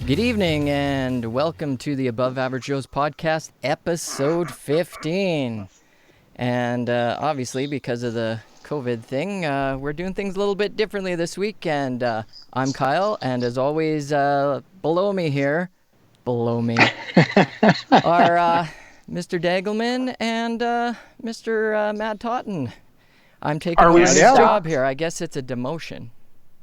Good evening and welcome to the Above Average Joe's podcast, episode 15. And obviously, because of the COVID thing, we're doing things a little bit differently this week. And I'm Kyle, and as always, below me, are Mr. Degelman and Mr. Matt Totten. I'm taking over his job here. I guess it's a demotion.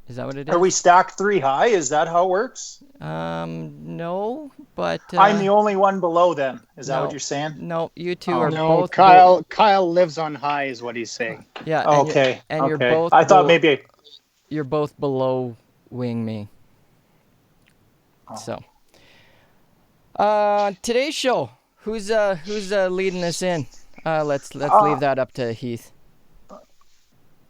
Is that what it is? Are we stacked three high? Is that how it works? No, but... I'm the only one below then. Is that what you're saying? No, you two are both... Kyle lives on high is what he's saying. Yeah. Okay. You're both... I thought maybe... You're both below wing me. Oh. So. Today's show. Who's leading us in? Let's leave that up to Heath.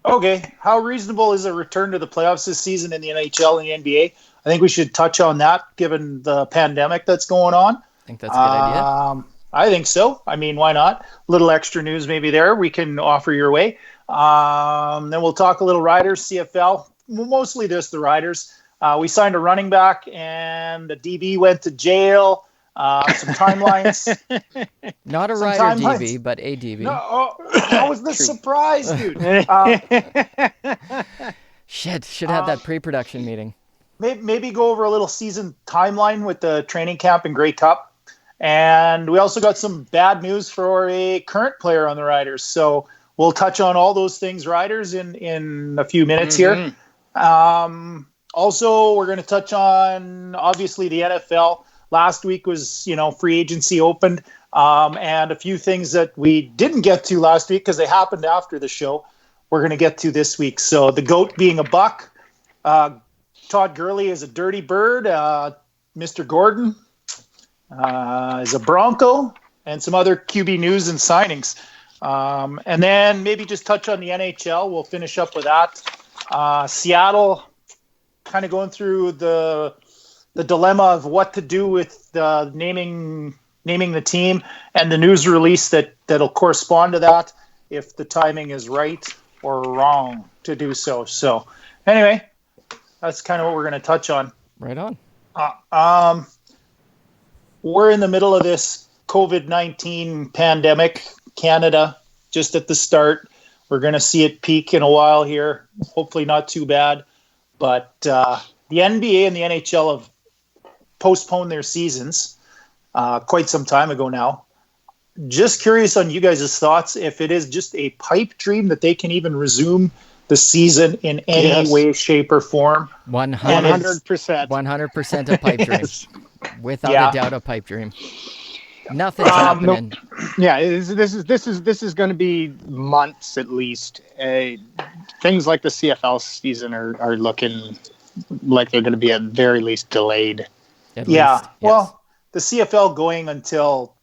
Okay. How reasonable is a return to the playoffs this season in the NHL and the NBA? I think we should touch on that given the pandemic that's going on. I think that's a good idea. I think so. I mean, why not? A little extra news maybe there we can offer your way. Then we'll talk a little Riders, CFL, mostly just the Riders. We signed a running back and the DB went to jail. Some timelines. Not a Rider DB, but a DB. No, that was the surprise, dude. Should have that pre-production meeting. Maybe go over a little season timeline with the training camp and Grey Cup. And we also got some bad news for a current player on the Riders. So we'll touch on all those things, Riders, in a few minutes here. Also, we're going to touch on, obviously, the NFL. Last week was, free agency opened, and a few things that we didn't get to last week because they happened after the show, we're going to get to this week. So the GOAT being a buck, Todd Gurley is a dirty bird, Mr. Gordon is a Bronco, and some other QB news and signings. And then maybe just touch on the NHL. We'll finish up with that. Seattle kind of going through the dilemma of what to do with naming the team and the news release that'll correspond to that if the timing is right or wrong to do so. So anyway, that's kind of what we're going to touch on. Right on. We're in the middle of this COVID-19 pandemic. Canada, just at the start. We're going to see it peak in a while here. Hopefully not too bad. But the NBA and the NHL have postponed their seasons quite some time ago now. Just curious on you guys' thoughts if it is just a pipe dream that they can even resume the season in any way, shape, or form. 100%. 100% a pipe dream. Without a doubt, a pipe dream. Nothing's happening. Yeah, this is going to be months at least. Things like the CFL season are looking like they're going to be at very least delayed. Well, the CFL going until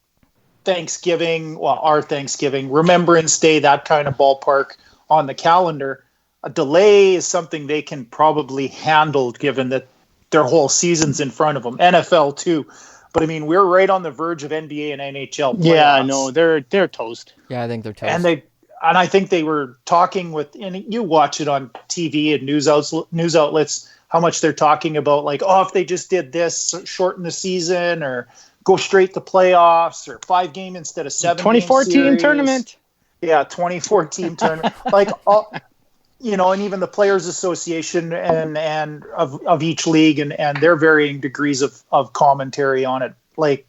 Thanksgiving, our Thanksgiving, Remembrance Day, that kind of ballpark on the calendar. A delay is something they can probably handle given that their whole season's in front of them. NFL too. But I mean, we're right on the verge of NBA and NHL playoffs. Yeah, no, they're toast. Yeah, I think they're toast. And I think they were talking with, and you watch it on TV and news outlets, how much they're talking about, like, if they just did this, shorten the season, or go straight to playoffs, or 5-game instead of 7. 2014 tournament. Yeah, 2014 tournament. Like, and even the Players Association and of each league and their varying degrees of commentary on it. Like,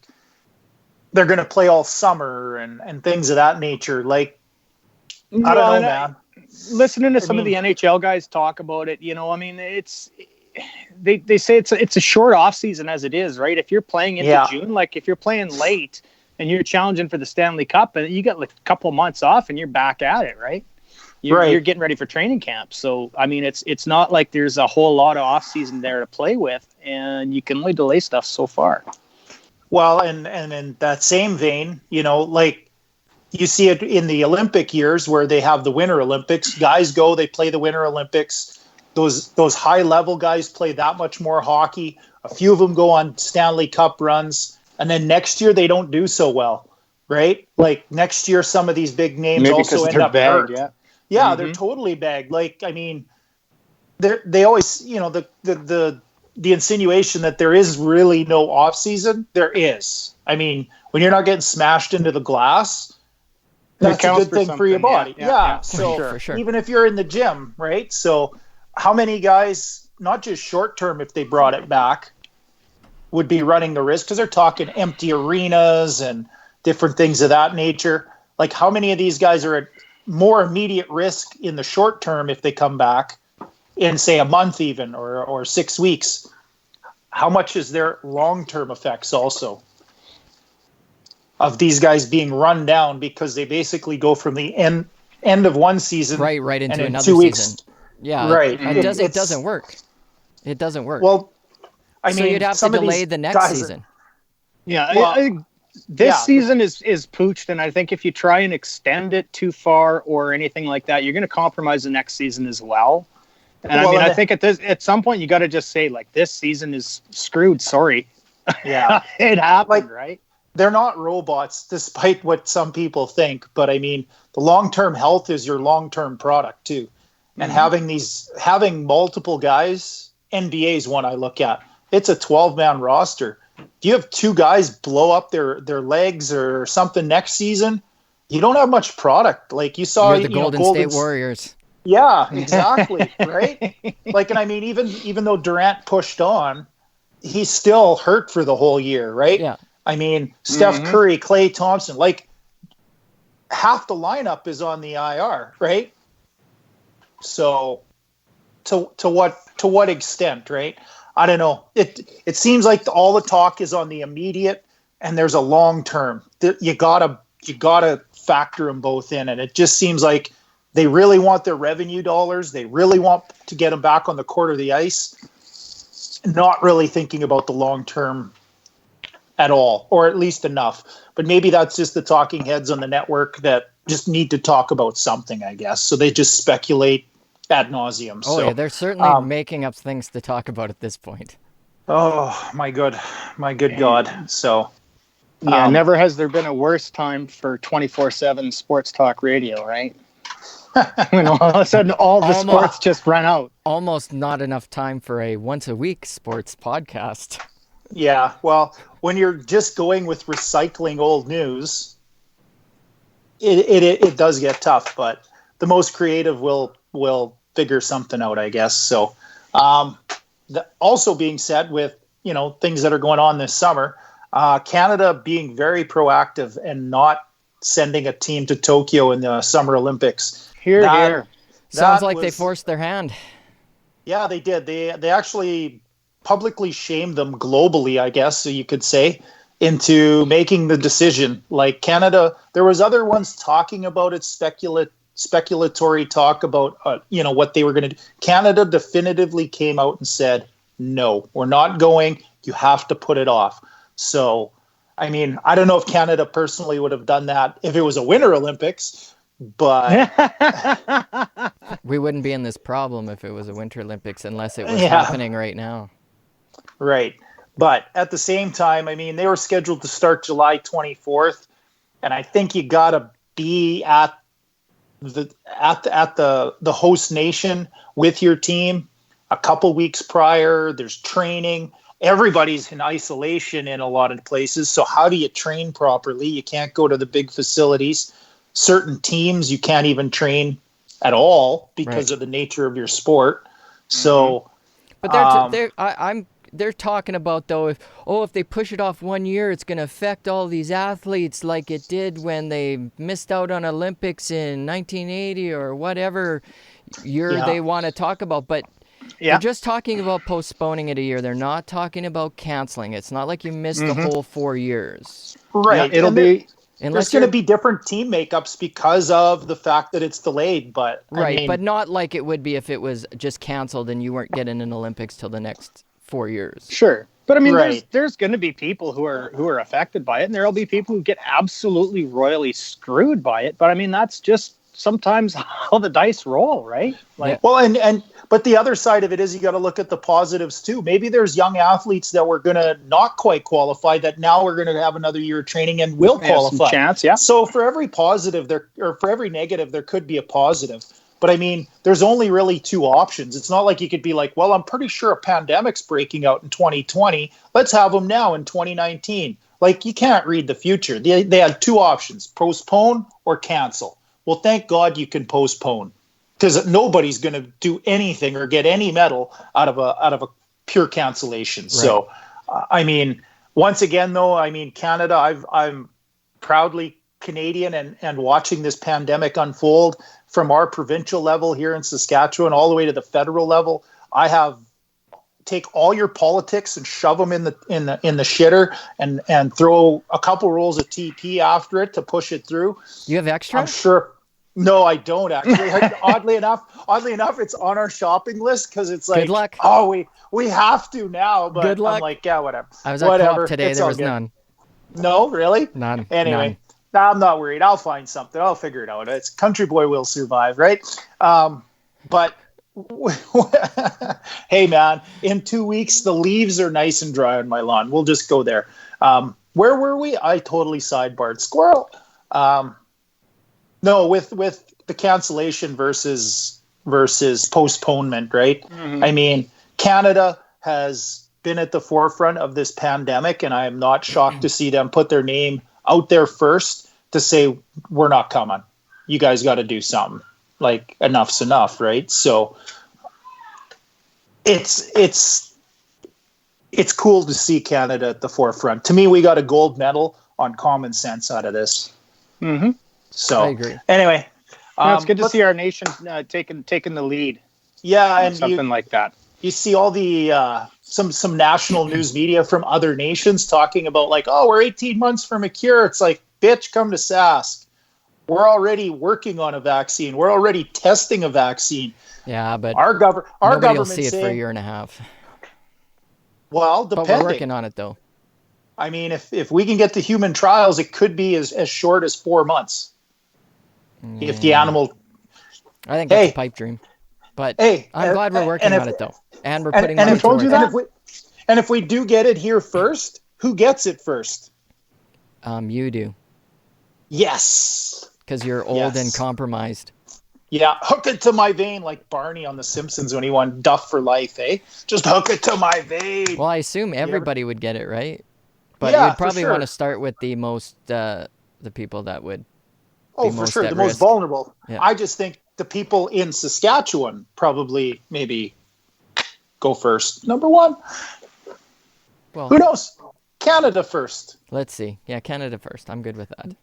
they're going to play all summer and things of that nature. Like, I don't know, man. Listening to some of the NHL guys talk about it, it's they say it's a short off season as it is, right? If you're playing into June, like if you're playing late and you're challenging for the Stanley Cup, and you got like a couple months off and you're back at it, right? You're getting ready for training camp. So I mean, it's not like there's a whole lot of off season there to play with, and you can only delay stuff so far. Well, and in that same vein, like, you see it in the Olympic years where they have the Winter Olympics. Guys go, they play the Winter Olympics. Those high-level guys play that much more hockey. A few of them go on Stanley Cup runs. And then next year, they don't do so well, right? Like, next year, some of these big names also end up hurt. Yeah, they're totally bagged. Like, I mean, they always, the the insinuation that there is really no off season, there is. I mean, when you're not getting smashed into the glass, that's a good thing for your body. Yeah. So for sure. Even if you're in the gym, right? So how many guys, not just short term, if they brought it back, would be running the risk? Because they're talking empty arenas and different things of that nature. Like, how many of these guys are at more immediate risk in the short term if they come back in, say, a month even, or 6 weeks? How much is their long-term effects also of these guys being run down because they basically go from the end of one season right into and in another 2 weeks, season. Yeah, right? And it doesn't work. It doesn't work. Well, I mean, you'd have to delay the next season. This season is pooched, and I think if you try and extend it too far or anything like that, you're going to compromise the next season as well. And I think at some point you got to just say, like, this season is screwed. Sorry. Yeah, it happened, right? They're not robots, despite what some people think. But I mean, the long-term health is your long-term product too. And having multiple guys, NBA is one I look at. It's a 12-man roster. Do you have 2 guys blow up their legs or something next season? You don't have much product. Like you saw, You're the Golden State Warriors. Yeah, exactly. Right. Like, and I mean, even though Durant pushed on, he's still hurt for the whole year. Right. Yeah. I mean, Steph Curry, Klay Thompson, like half the lineup is on the IR, right? So to what extent, right? I don't know. It seems like all the talk is on the immediate, and there's a long term. You gotta factor them both in, and it just seems like they really want their revenue dollars. They really want to get them back on the court or the ice, not really thinking about the long term at all, or at least enough. But maybe that's just the talking heads on the network that just need to talk about something, I guess. So they just speculate ad nauseum. Oh, yeah, they're certainly making up things to talk about at this point. Oh, my good God. So, never has there been a worse time for 24/7 sports talk radio, right? When all of a sudden all the sports just run out. Almost not enough time for a once-a-week sports podcast. Yeah, well, when you're just going with recycling old news, it does get tough. But the most creative will figure something out, I guess. So, also being said, with things that are going on this summer, Canada being very proactive and not sending a team to Tokyo in the Summer Olympics. Here. Sounds like they forced their hand. Yeah, they did. They actually publicly shamed them globally, I guess, so you could say, into making the decision. Like Canada, there was other ones talking about it, speculatory talk about what they were going to do. Canada definitively came out and said, no, we're not going. You have to put it off. So, I mean, I don't know if Canada personally would have done that if it was a Winter Olympics, but we wouldn't be in this problem if it was a Winter Olympics unless it was happening right now. Right. But at the same time, I mean, they were scheduled to start July 24th, and I think you got to be at the host nation with your team a couple weeks prior. There's training. Everybody's in isolation in a lot of places. So how do you train properly? You can't go to the big facilities. Certain teams you can't even train at all because of the nature of your sport. So, but they're talking about, though, if they push it off 1 year, it's going to affect all these athletes like it did when they missed out on Olympics in 1980 or whatever year they want to talk about. But they're just talking about postponing it a year. They're not talking about canceling. It's not like you missed the whole 4 years. Right. Yeah, there's going to be different team makeups because of the fact that it's delayed. But but not like it would be if it was just canceled and you weren't getting an Olympics till the next 4 years. Sure. But I mean, there's going to be people who are affected by it, and there'll be people who get absolutely royally screwed by it. But I mean, that's just sometimes how the dice roll, right? Well, but the other side of it is you got to look at the positives too. Maybe there's young athletes that were going to not quite qualify that now we're going to have another year of training and will qualify. Some chance, yeah. So for every positive or for every negative, there could be a positive. But I mean, there's only really two options. It's not like you could be like, well, I'm pretty sure a pandemic's breaking out in 2020. Let's have them now in 2019. Like, you can't read the future. They had two options, postpone or cancel. Well, thank God you can postpone, because nobody's going to do anything or get any medal out of a pure cancellation. Right. So, I mean, once again, though, I mean, Canada, I'm proudly Canadian and watching this pandemic unfold from our provincial level here in Saskatchewan all the way to the federal level. I have take all your politics and shove them in the shitter and throw a couple rolls of TP after it to push it through. You have extra? I'm sure. No, I don't actually. Oddly enough, it's on our shopping list because it's like, good luck. Oh, we have to now. But good luck. I'm like, yeah, whatever. I was at Co-op today. It's there was none. No, really? None. Anyway. None. I'm not worried. I'll find something. I'll figure it out. It's country boy will survive, right? But hey, man, in 2 weeks, the leaves are nice and dry on my lawn. We'll just go there. Where were we? I totally sidebarred. Squirrel. No, with the cancellation versus postponement, right? Mm-hmm. I mean, Canada has been at the forefront of this pandemic, and I am not shocked to see them put their name out there first to say, we're not coming. You guys got to do something. Like, enough's enough, right? So it's cool to see Canada at the forefront. To me, we got a gold medal on common sense out of this. Mm-hmm. So I agree. Anyway, it's good to see our nation taking the lead. Yeah, and something like that. You see all the some national news media from other nations talking about like, oh, we're 18 months from a cure. It's like, bitch, come to Sask. We're already working on a vaccine. We're already testing a vaccine. Yeah, but our government will see it for a year and a half. Well, depending. But we're working on it, though. I mean, if we can get to human trials, it could be as short as 4 months. Yeah. If the animal... I think that's a pipe dream. But I'm glad we're working on it, though. And we're putting money towards it. And if we do get it here first, who gets it first? You do. Yes. Because you're old and compromised. Yeah, hook it to my vein like Barney on The Simpsons when he won Duff for life, eh? Just hook it to my vein. Well, I assume everybody would get it, right? But you'd probably want to start with the most, the people that would be for sure, the most vulnerable. Yeah. I just think the people in Saskatchewan probably maybe go first. Number one. Well, who knows? Canada first. Let's see. Yeah, Canada first. I'm good with that.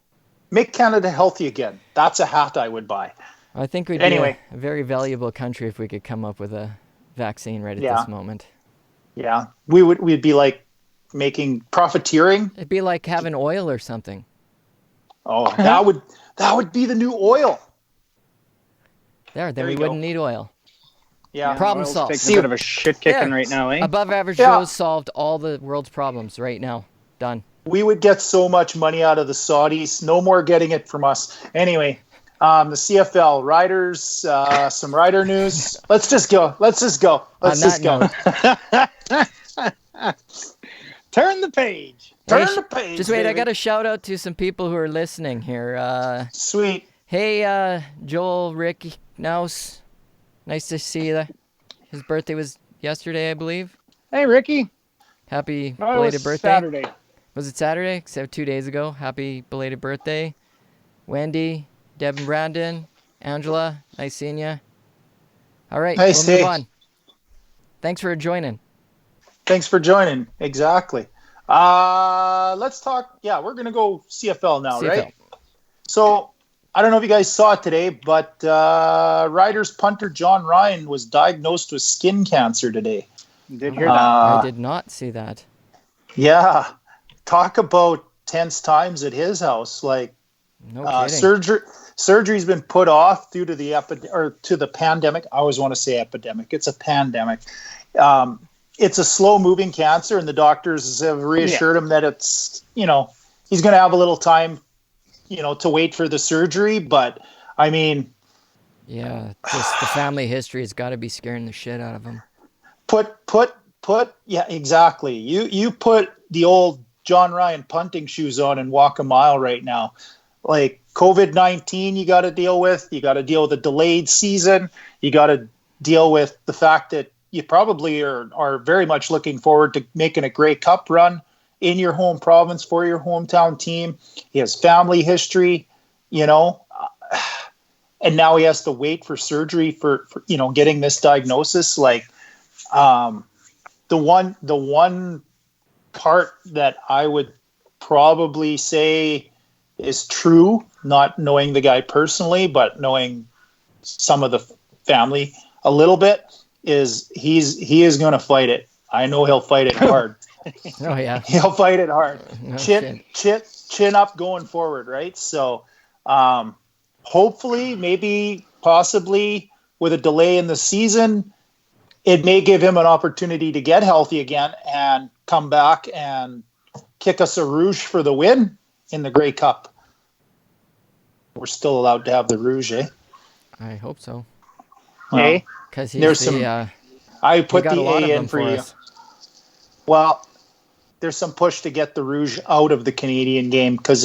Make Canada healthy again. That's a hat I would buy. I think we'd be a very valuable country if we could come up with a vaccine right at this moment. Yeah. We'd be like making profiteering. It'd be like having oil or something. Oh, that would be the new oil. Then we wouldn't need oil. Yeah. Problem solved. Taking a bit of a shit kicking right now, eh? Above average Joe's solved all the world's problems right now. Done. We would get so much money out of the Saudis. No more getting it from us. Anyway, the CFL riders, some rider news. Let's just go. Turn the page. Turn the page. Just wait. Baby. I got a shout out to some people who are listening here. Sweet. Hey, Joel, Rick, Naus. Nice to see you. His birthday was yesterday, I believe. Hey, Ricky. Happy belated birthday. Saturday. Was it Saturday? Except 2 days ago. Happy belated birthday. Wendy, Deb and Brandon, Angela, nice seeing you. All right, we'll move on. Thanks for joining. Exactly. Let's talk. Yeah, we're going to go CFL now, right? So I don't know if you guys saw it today, but Riders punter John Ryan was diagnosed with skin cancer today. Did hear that? I did not see that. Yeah. Talk about tense times at his house. Like, no kidding. Surgery's been put off due to the pandemic. I always want to say epidemic. It's a pandemic. It's a slow-moving cancer, and the doctors have reassured him that it's, he's going to have a little time, to wait for the surgery. But, I mean... Yeah, just the family history has got to be scaring the shit out of him. Yeah, exactly. You put the old John Ryan punting shoes on and walk a mile right now. Like, COVID-19 you got to deal with. You got to deal with a delayed season. You got to deal with the fact that you probably are very much looking forward to making a Grey Cup run in your home province for your hometown team. He has family history, and now he has to wait for surgery for getting this diagnosis. Like, the one part that I would probably say is true, not knowing the guy personally, but knowing some of the family a little bit, is he is going to fight it. I know he'll fight it hard. Oh yeah, he'll fight it hard. No Chin up going forward, right? So, hopefully, maybe, possibly, with a delay in the season, it may give him an opportunity to get healthy again and come back and kick us a rouge for the win in the Grey Cup. We're still allowed to have the rouge, eh? I hope so. Hey, because I put the A in for you. Us. Well, there's some push to get the rouge out of the Canadian game because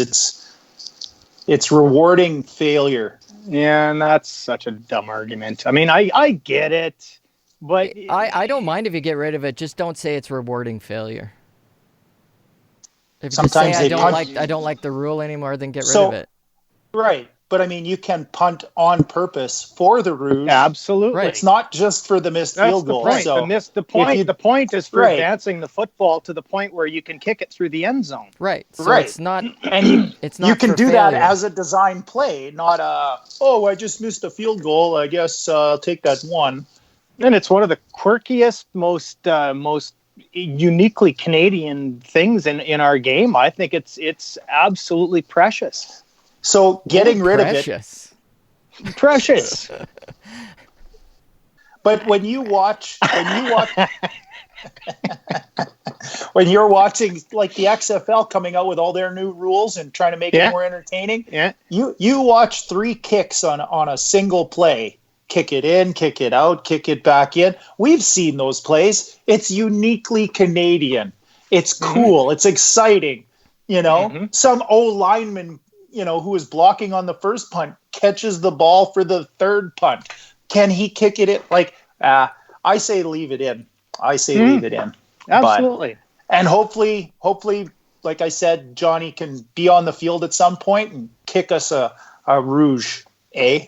it's rewarding failure. Yeah, and that's such a dumb argument. I mean, I get it, but I don't mind if you get rid of it. Just don't say it's rewarding failure. If you Sometimes just say I don't like the rule anymore, then get rid of it. Right. But I mean, you can punt on purpose for the rouge. Absolutely. Right. It's not just for the missed field goal. Point. So the point is for advancing the football to the point where you can kick it through the end zone. Right. So it's not. And it's not. You can do failure. that as a design play, not I just missed a field goal. I guess I'll take that one. And it's one of the quirkiest, most uniquely Canadian things in our game. I think it's absolutely precious. So getting rid of it, precious. But when you're watching when you're watching like the XFL coming out with all their new rules and trying to make it more entertaining, you watch 3 kicks on a single play. Kick it in, kick it out, kick it back in. We've seen those plays. It's uniquely Canadian. It's cool. It's exciting. Some lineman, who was blocking on the first punt, catches the ball for the third punt. Can he kick it in? Like, I say leave it in. Leave it in. Absolutely. And hopefully, like I said, Johnny can be on the field at some point and kick us a rouge, eh?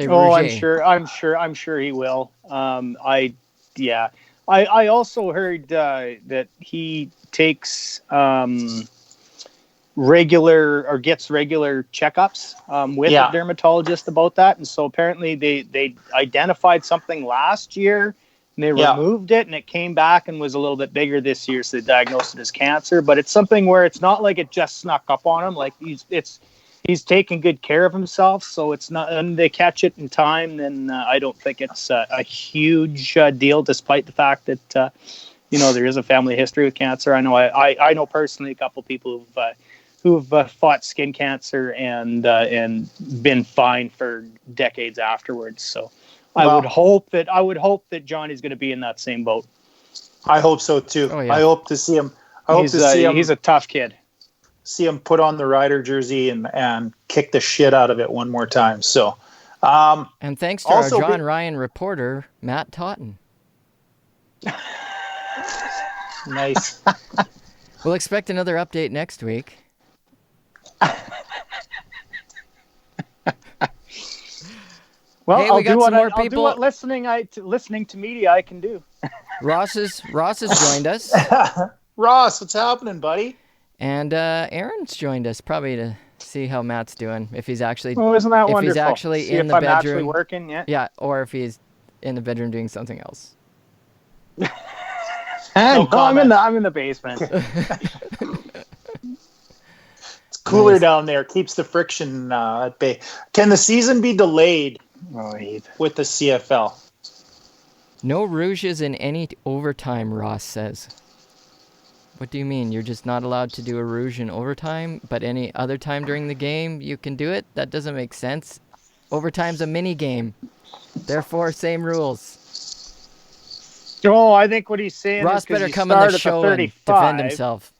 I'm sure he will. I also heard that he takes gets regular checkups with a dermatologist about that, and so apparently they identified something last year and they removed it, and it came back and was a little bit bigger this year, so they diagnosed it as cancer. But it's something where it's not like it just snuck up on him. Like he's taking good care of himself, so it's not. And they catch it in time, then I don't think it's a huge deal, despite the fact that there is a family history with cancer. I know personally a couple people who've fought skin cancer and been fine for decades afterwards. So I would hope that Johnny's going to be in that same boat. I hope so too. Oh, yeah. I hope to see him. He's a tough kid. See him put on the Rider jersey and kick the shit out of it one more time. So, and thanks to our John Ryan reporter, Matt Totten. Nice. We'll expect another update next week. Well, hey, I'll do what listening to media I can do. Ross has joined us. Ross, what's happening, buddy? And Aaron's joined us, probably to see how Matt's doing. If he's actually, isn't that wonderful? He's actually see in the I'm bedroom, actually working, yeah, or if he's in the bedroom doing something else. I'm in the basement. It's cooler down there. Keeps the friction at bay. Can the season be delayed with the CFL? No rouges in any overtime, Ross says. What do you mean? You're just not allowed to do a rouge in overtime, but any other time during the game you can do it? That doesn't make sense. Overtime's a mini game. Therefore, same rules. Oh, I think what he's saying Ross is better come on the show and defend himself.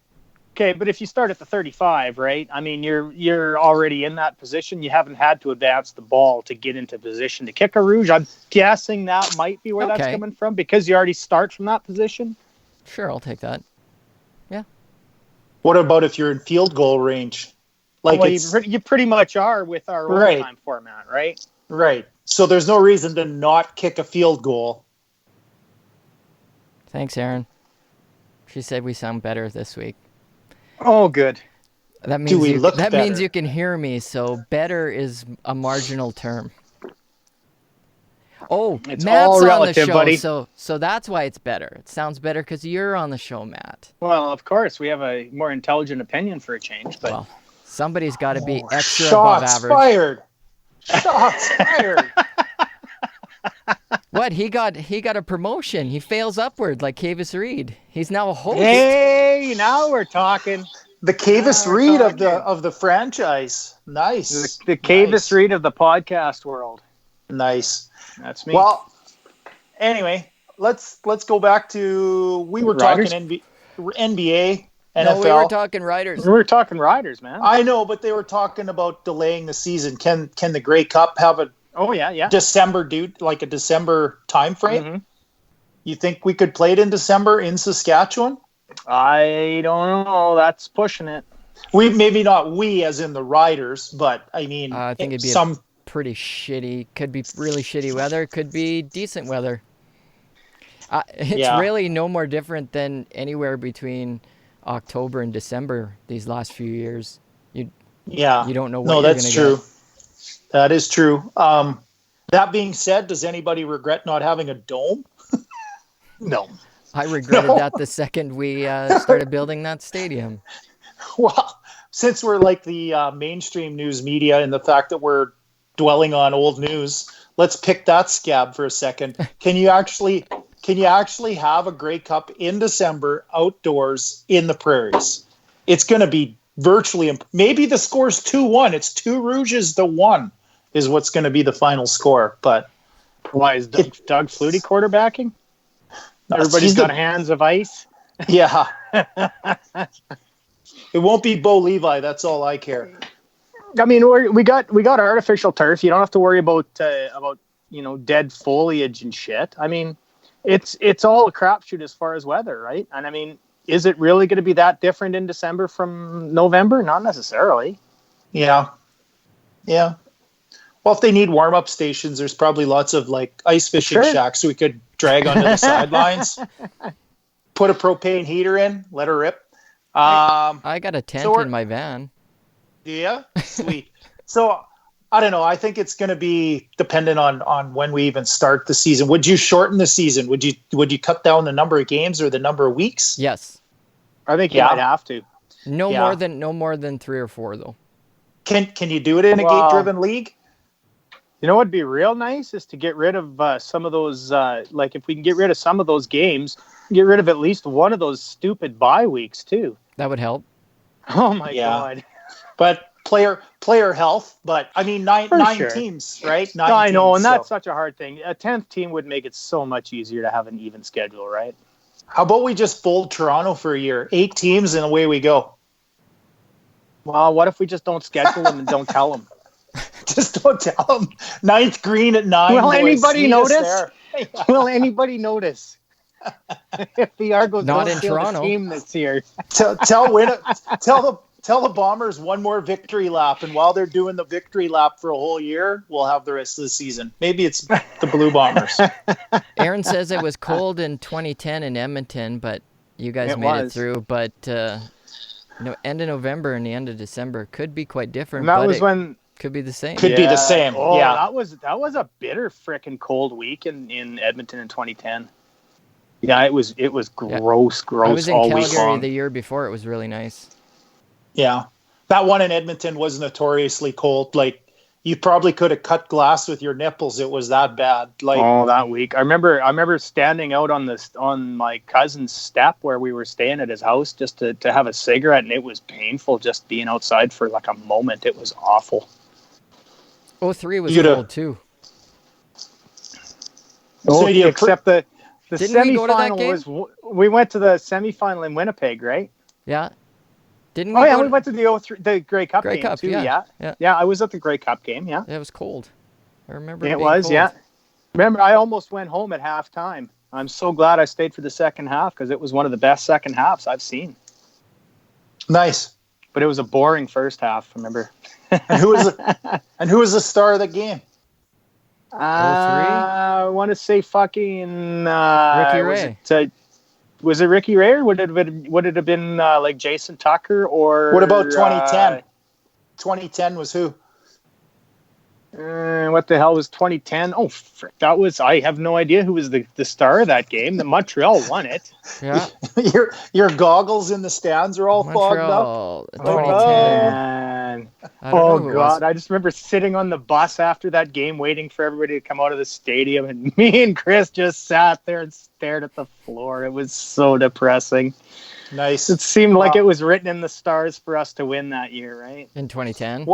Okay, but if you start at the 35, right? I mean, you're already in that position. You haven't had to advance the ball to get into position to kick a rouge. I'm guessing that might be where that's coming from because you already start from that position. Sure, I'll take that. Yeah. What about if you're in field goal range? Like, well, you pretty much are with our overtime format, right? Right. So there's no reason to not kick a field goal. Thanks, Aaron. She said we sound better this week. Oh, good. That means you can hear me, so better is a marginal term. Oh, it's Matt's all relative, on the show, buddy. So that's why it's better. It sounds better because you're on the show, Matt. Well, of course, we have a more intelligent opinion for a change, but... Well, somebody's got to be extra above average. Shots fired. What? He got a promotion. He fails upward like Cavis Reed. He's now a host. Hey, now we're talking. The Cavis Reed of the franchise. Nice. The Cavis Reed of the podcast world. Nice. That's me. Well, anyway, let's go back to we were Riders? talking NBA, NFL. No, we were talking Riders. We were talking Riders, man. I know, but they were talking about delaying the season. Can the Grey Cup have a December like a December time frame? Mm-hmm. You think we could play it in December in Saskatchewan? I don't know. That's pushing it. Maybe not we as in the Riders, but I mean, I think it'd be pretty shitty. Could be really shitty weather. Could be decent weather. It's really no more different than anywhere between October and December these last few years. You don't know what you're going to get. No, that's true. That is true. That being said, does anybody regret not having a dome? No. I regretted that the second we started building that stadium. Well, since we're like the mainstream news media and the fact that we're dwelling on old news, let's pick that scab for a second. Can you actually have a Grey Cup in December outdoors in the prairies? It's going to be virtually maybe the score's 2-1. It's 2 Rouges to 1 is what's going to be the final score. But why is Doug Flutie quarterbacking? Everybody's got hands of ice. Yeah. It won't be Bo Levi. That's all I care. I mean, we got artificial turf. You don't have to worry about dead foliage and shit. I mean, it's all a crapshoot as far as weather, right? And I mean, is it really going to be that different in December from November? Not necessarily. Yeah. Yeah. Well, if they need warm-up stations, there's probably lots of like ice fishing shacks we could drag onto the sidelines. Put a propane heater in, let her rip. I got a tent in my van. Yeah, sweet. So I don't know. I think it's going to be dependent on when we even start the season. Would you shorten the season? Would you cut down the number of games or the number of weeks? Yes, I think you might have to. No more than 3 or 4 though. Can you do it in a gate-driven league? You know what'd be real nice is to get rid of some of those. Like if we can get rid of some of those games, get rid of at least one of those stupid bye weeks too. That would help. Oh my god! But player health. But I mean, nine teams, right? I know, and that's such a hard thing. A 10th team would make it so much easier to have an even schedule, right? How about we just fold Toronto for a year? 8 teams and away we go. Well, what if we just don't schedule them and don't tell them? Just don't tell them. 9th green at 9. Will anybody notice? Will anybody notice? If the Argos not don't in steal Toronto the team this year. Tell the Bombers one more victory lap, and while they're doing the victory lap for a whole year, we'll have the rest of the season. Maybe it's the Blue Bombers. Aaron says it was cold in 2010 in Edmonton, but you guys made it through. But end of November and the end of December could be quite different. And that was when. Could be the same. Could be the same. Oh, yeah. That was a bitter frickin' cold week in Edmonton in 2010. Yeah, it was gross I was in all Calgary week long. The year before. It was really nice. Yeah. That one in Edmonton was notoriously cold. Like, you probably could have cut glass with your nipples. It was that bad. Like, that week. I remember standing out on my cousin's step where we were staying at his house just to have a cigarette, and it was painful just being outside for like a moment. It was awful. 03 was cold too. Except the Didn't we go to that semifinal game? we went to the semifinal in Winnipeg, right? Yeah. Didn't Oh we? yeah, we went to the Grey Cup Grey game Cup, too. yeah. Yeah. I was at the Grey Cup game. Yeah, It was cold. I remember it being was. cold. Yeah, remember I almost went home at halftime. I'm so glad I stayed for the second half because it was one of the best second halves I've seen. Nice. But it was a boring first half. Remember? And who was the star of the game? I want to say fucking Ricky Ray. Was it Ricky Ray, or would it have been like Jason Tucker, or What about 2010? 2010 was who? What the hell was 2010? Oh, frick, I have no idea who was the star of that game. The Montreal won it. Yeah. your goggles in the stands are all fogged up. 2010. Oh God! I just remember sitting on the bus after that game, waiting for everybody to come out of the stadium, and me and Chris just sat there and stared at the floor. It was so depressing. Nice. It seemed like it was written in the stars for us to win that year, right? In 2010.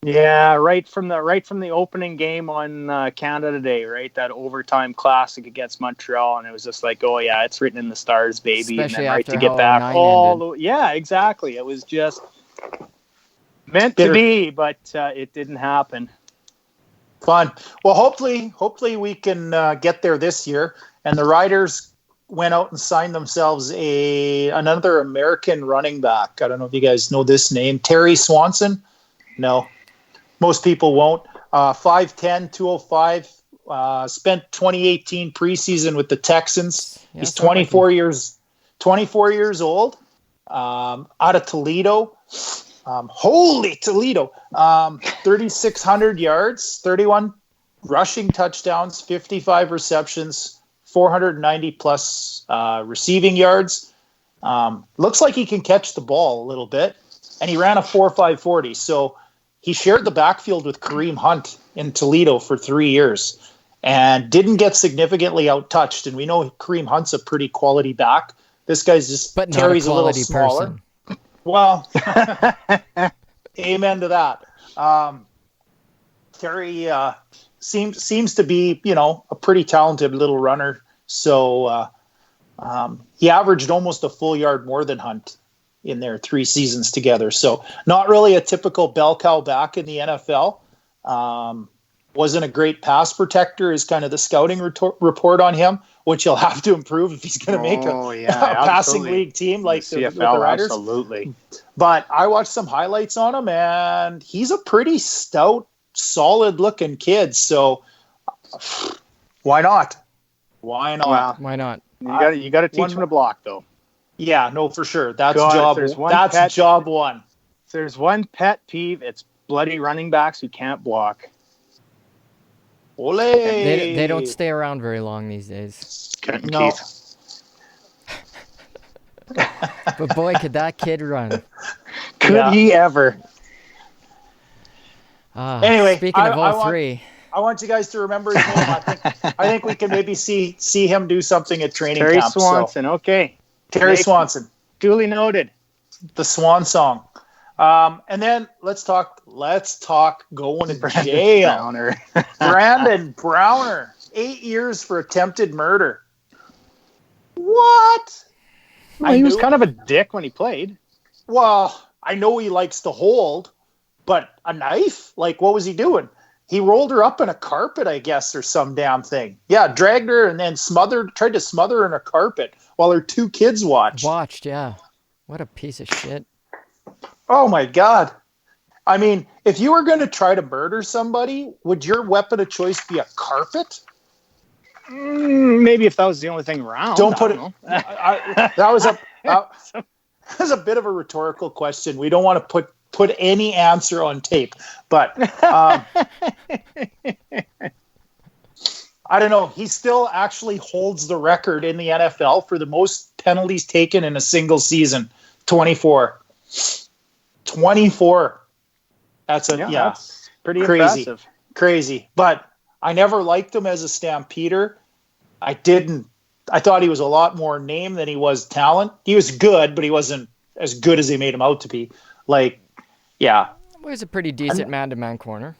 Yeah, right from the opening game on Canada Day, right? That overtime classic against Montreal, and it was just like, oh yeah, it's written in the stars, baby. Especially and then after to get back yeah, exactly. It was just meant to be, but it didn't happen. Fun. Well, hopefully we can get there this year. And the Riders went out and signed themselves another American running back. I don't know if you guys know this name, Terry Swanson. No. Most people won't. 5'10", 205. Spent 2018 preseason with the Texans. Yeah, he's 24 years old. Out of Toledo. Holy Toledo. 3,600 yards, 31 rushing touchdowns, 55 receptions, 490 plus receiving yards. Looks like he can catch the ball a little bit. And he ran a 4.5 40. So he shared the backfield with Kareem Hunt in Toledo for 3 years and didn't get significantly out-touched. And we know Kareem Hunt's a pretty quality back. This guy's just Terry's a little smaller. Person. Well, amen to that. Terry seems to be, a pretty talented little runner. So he averaged almost a full yard more than Hunt in their 3 seasons together. So not really a typical bell cow back in the NFL. Wasn't a great pass protector is kind of the scouting report on him, which he'll have to improve if he's going to make a passing league team like the CFL, Riders. Absolutely. But I watched some highlights on him, and he's a pretty stout, solid-looking kid. So why not? Why not? Wow. Why not? You got to teach him to block, though. Yeah, no, for sure. That's job one. If there's one pet peeve, it's bloody running backs who can't block. Ole. They don't stay around very long these days. No. But boy, could that kid run. Could he ever? Anyway, speaking of three. I want you guys to remember his name. I think we can maybe see him do something at training camp. Terry Swanson, okay. Terry Swanson. Duly noted. The Swan Song. And then let's talk going to jail. Brandon Browner, 8 years for attempted murder. What? Well, he was kind of a dick when he played. Well, I know he likes to hold, but a knife? Like, what was he doing? He rolled her up in a carpet, I guess, or some damn thing. Yeah, dragged her and then tried to smother her in a carpet while her 2 kids watched. Yeah. What a piece of shit. Oh, my God. I mean, if you were going to try to murder somebody, would your weapon of choice be a carpet? Maybe if that was the only thing around. Don't put it. That was a bit of a rhetorical question. We don't want to put any answer on tape, but I don't know. He still actually holds the record in the NFL for the most penalties taken in a single season. 24. 24. That's that's pretty crazy. Impressive. Crazy. But I never liked him as a stampeder. I thought he was a lot more name than he was talent. He was good, but he wasn't as good as they made him out to be. Like, yeah. Well, he was a pretty decent man-to-man corner.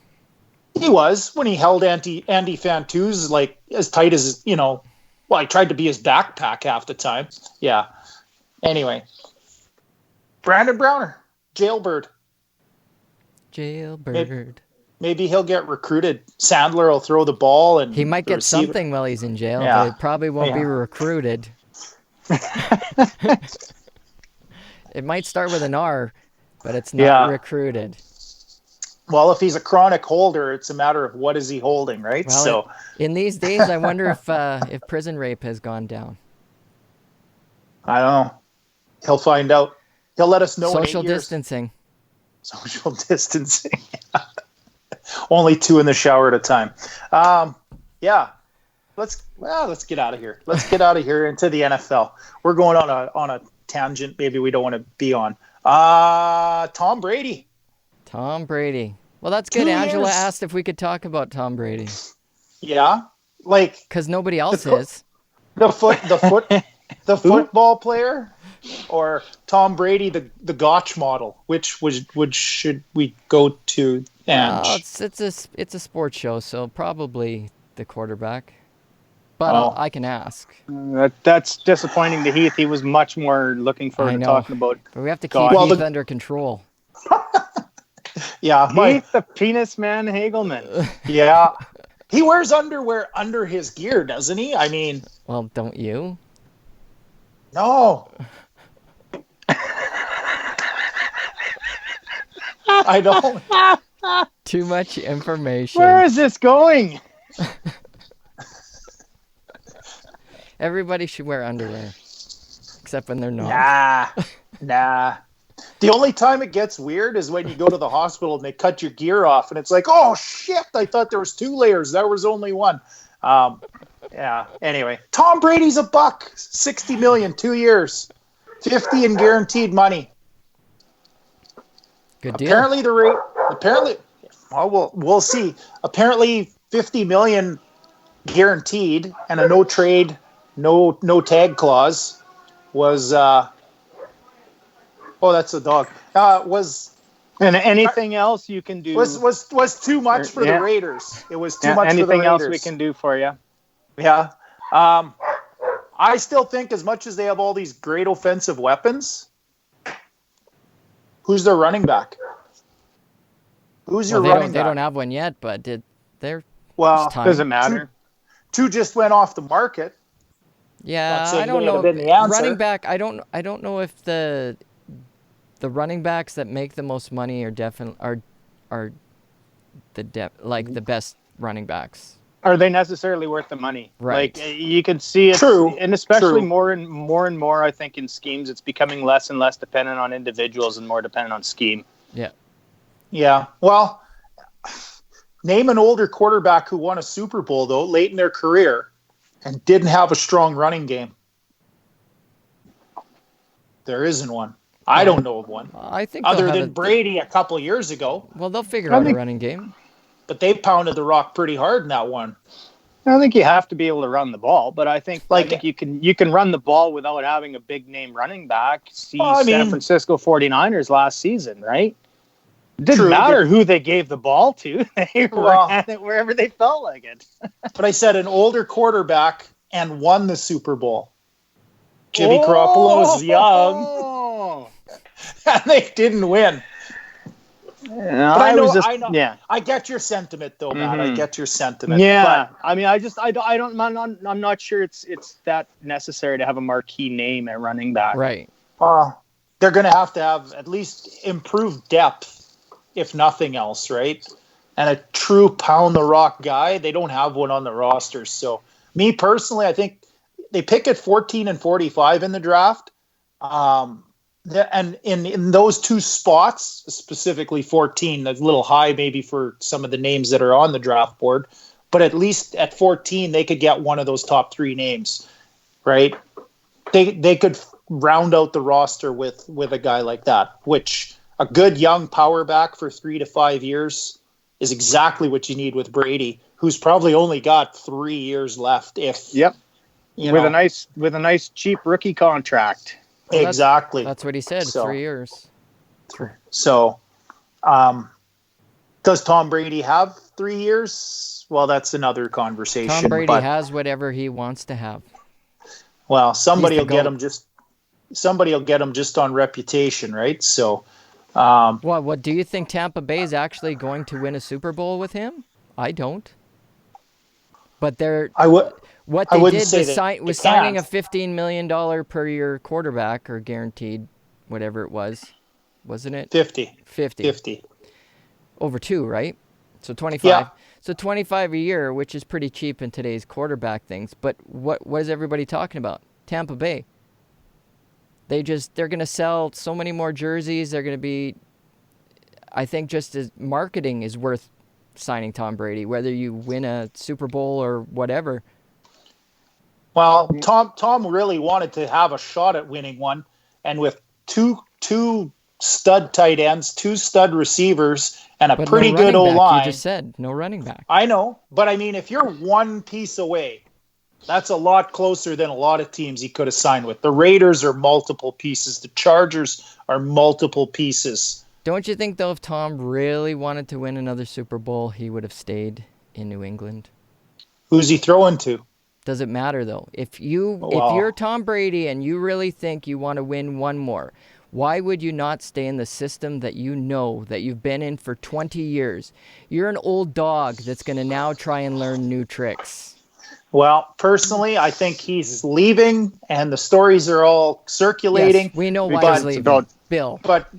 He was when he held Andy Fantuz like as tight as, well, I tried to be his backpack half the time. Yeah. Anyway. Brandon Browner. Jailbird. Jailbird. Maybe he'll get recruited. Sandler will throw the ball, and he might get something while he's in jail, but it probably won't be recruited. It might start with an R, but it's not recruited. Well, if he's a chronic holder, it's a matter of what is he holding, right? Well, in these days, I wonder if prison rape has gone down. I don't know. He'll find out. He'll let us know. Social distancing. Social distancing. Only 2 in the shower at a time. Let's get out of here. Let's get out of here into the NFL. We're going on a tangent. Maybe we don't want to be on. Tom Brady. Tom Brady. Well, that's good. Angela asked if we could talk about Tom Brady. Yeah, because nobody else is. The football player, or Tom Brady, the Gotch model. Which should we go to? It's a sports show, so probably the quarterback. But I can ask. That's disappointing to Heath. He was much more looking forward to talking about. But we have to keep Heath under control. Yeah, Heath the penis man Hegelman. Yeah, he wears underwear under his gear, doesn't he? I mean, well, don't you? No. I don't. Too much information. Where is this going? Everybody should wear underwear, except when they're not. Nah. The only time it gets weird is when you go to the hospital and they cut your gear off, and it's like, oh shit! I thought there was 2 layers. There was only one. Anyway, Tom Brady's a buck. $60 million, 2 years, $50 in guaranteed money. Good deal. We'll see. Apparently, $50 million guaranteed and a no trade, no tag clause was. That's a dog. And anything else you can do was too much for the Raiders. It was too much for the Raiders. Anything else we can do for you? Yeah. I still think, as much as they have all these great offensive weapons, who's their running back? Who's your running back? They don't have one yet, but doesn't matter. Two just went off the market. Yeah, I don't know. Running back, I don't know if the running backs that make the most money are the best running backs. Are they necessarily worth the money? Right. Like, you can see it. True. And especially more and more, I think, in schemes, it's becoming less and less dependent on individuals and more dependent on scheme. Yeah. Yeah. Well, name an older quarterback who won a Super Bowl, though, late in their career and didn't have a strong running game. There isn't one. I don't know of one. I think other than Brady a couple of years ago. Well, they'll figure out a running game. But they pounded the rock pretty hard in that one. I think you have to be able to run the ball, but I think you can run the ball without having a big name running back. San Francisco 49ers last season, right? It didn't matter who they gave the ball to. They ran it wherever they felt like it. But I said an older quarterback and won the Super Bowl. Jimmy Garoppolo was young. And they didn't win. No, but I get your sentiment, though, Matt. I get your sentiment. Yeah, but, I mean, I'm not sure it's that necessary to have a marquee name at running back. Right. They're going to have at least improved depth, if nothing else, right? And a true pound the rock guy, they don't have one on the roster. So, me personally, I think they pick at 14 and 45 in the draft. And in those 2 spots, specifically 14, a little high maybe for some of the names that are on the draft board, but at least at 14, they could get one of those top 3 names, right? They could round out the roster with a guy like that, which a good young power back for 3 to 5 years is exactly what you need with Brady, who's probably only got 3 years left. With a nice cheap rookie contract. Well, exactly. That's what he said. 3 years. So, does Tom Brady have 3 years? Well, that's another conversation. Tom Brady has whatever he wants to have. Well, somebody will get him just on reputation, right? So, What do you think Tampa Bay is actually going to win a Super Bowl with him? I don't. But what they did was signing a $15 million per year quarterback, or guaranteed, whatever it was, wasn't it? 50. Over 2, right? So 25. Yeah. So 25 a year, which is pretty cheap in today's quarterback things. But what is everybody talking about? Tampa Bay. They're going to sell so many more jerseys. They're going to be, I think, just as marketing is worth signing Tom Brady, whether you win a Super Bowl or whatever. Well, Tom really wanted to have a shot at winning one, and with two stud tight ends, 2 stud receivers, and a pretty good O-line. You just said no running back. I know, but I mean, if you're one piece away, that's a lot closer than a lot of teams he could have signed with. The Raiders are multiple pieces. The Chargers are multiple pieces. Don't you think, though, if Tom really wanted to win another Super Bowl, he would have stayed in New England? Who's he throwing to? Does it matter, though? If you're Tom Brady and you really think you want to win one more, why would you not stay in the system that you know that you've been in for 20 years? You're an old dog that's going to now try and learn new tricks. Well, personally, I think he's leaving, and the stories are all circulating. Yes, we know why he's leaving. Bill. But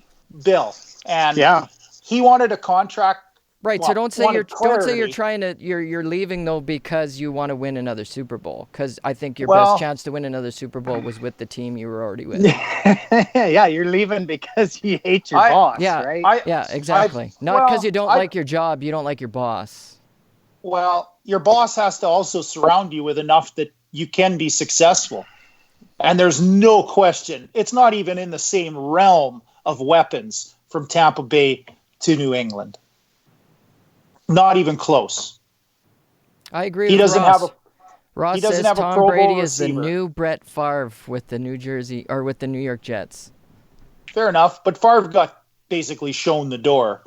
Bill, and he wanted a contract. Right, so don't say you're leaving though because you want to win another Super Bowl. Because I think your best chance to win another Super Bowl was with the team you were already with. Yeah, you're leaving because you hate your boss, right? Yeah, exactly. Not because you don't like your job, you don't like your boss. Well, your boss has to also surround you with enough that you can be successful. And there's no question. It's not even in the same realm of weapons from Tampa Bay to New England. Not even close. I agree with Ross. Ross he doesn't says have a Tom Pro Brady Bowl is the receiver. new Brett Favre with the with the New York Jets. Fair enough, but Favre got basically shown the door.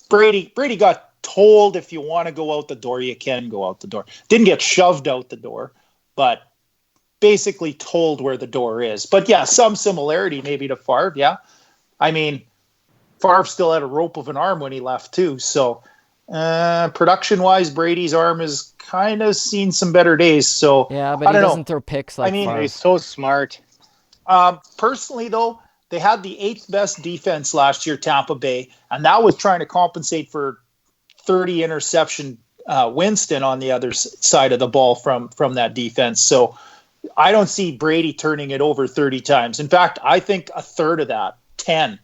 Brady got told, if you want to go out the door, you can go out the door. Didn't get shoved out the door, but basically told where the door is. But yeah, some similarity maybe to Favre, yeah. I mean, Favre still had a rope of an arm when he left too. So production-wise, Brady's arm has kind of seen some better days. So yeah, but he doesn't throw picks like Favre. He's so smart. Personally, though, they had the 8th best defense last year, Tampa Bay, and that was trying to compensate for 30 interception Winston on the other side of the ball from that defense. So I don't see Brady turning it over 30 times. In fact, I think a third of that, 10.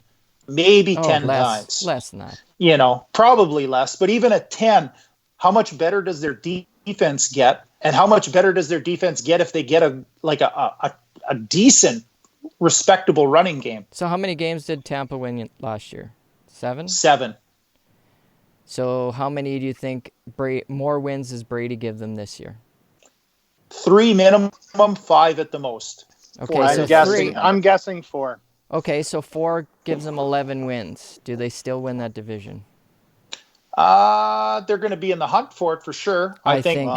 Maybe 10 times. Less than that. You know, probably less. But even at 10, how much better does their defense get? And how much better does their defense get if they get a decent, respectable running game? So how many games did Tampa win last year? 7? 7. So how many do you think more wins does Brady give them this year? 3 minimum, 5 at the most. Okay, so I'm guessing 4. Okay, so 4 gives them 11 wins. Do they still win that division? They're going to be in the hunt for it for sure. I think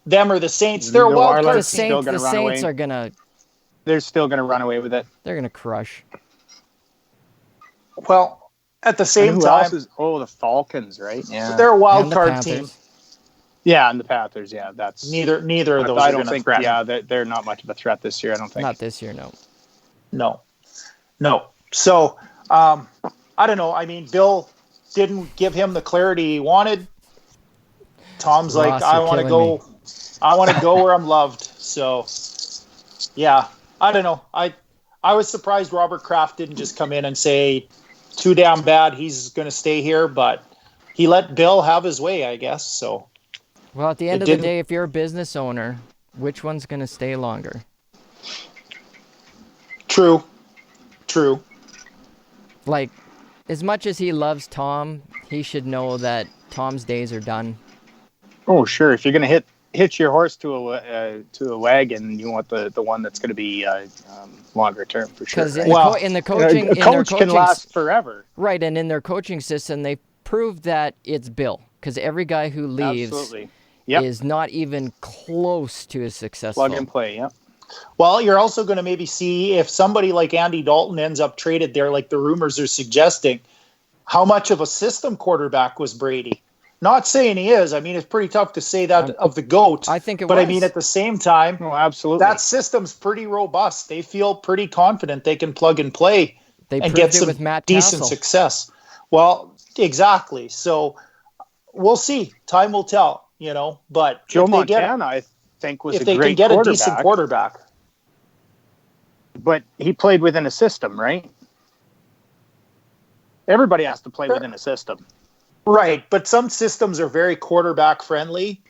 them or the Saints. They're a wild card team. The Saints are going to... They're still going to run away with it. They're going to crush. Well, at the same time... the Falcons, right? Yeah. They're a wild card team. Yeah, and the Panthers, yeah. That's Neither of those are going to threaten. Yeah, they're not much of a threat this year, I don't think. Not this year, no. No. So, I don't know. I mean, Bill didn't give him the clarity he wanted. Tom's Ross, like, I want to go. I want to go where I'm loved. So, yeah, I don't know. I was surprised Robert Kraft didn't just come in and say, too damn bad, he's going to stay here. But he let Bill have his way, I guess. So, well, at the end of the day, if you're a business owner, which one's going to stay longer? True. Like, as much as he loves Tom, he should know that Tom's days are done. Oh, sure. If you're going to hitch your horse to a wagon, you want the one that's going to be longer term for sure. Because in the coaching, a coach can last forever. Right, and in their coaching system, they proved that it's Bill. Because every guy who leaves is not even close to as successful. Plug and play, yeah. Well, you're also going to maybe see if somebody like Andy Dalton ends up traded there, like the rumors are suggesting, how much of a system quarterback was Brady? Not saying he is. I mean, it's pretty tough to say that of the GOAT. I think it but was. I mean, at the same time, absolutely, that system's pretty robust. They feel pretty confident they can plug and play and get some with Matt decent Castle. success. Well, exactly. So we'll see. Time will tell, But Joe Montana, I think, was a great quarterback. If they can get a decent quarterback. But he played within a system, right? Everybody has to play within a system. Right, but some systems are very quarterback friendly.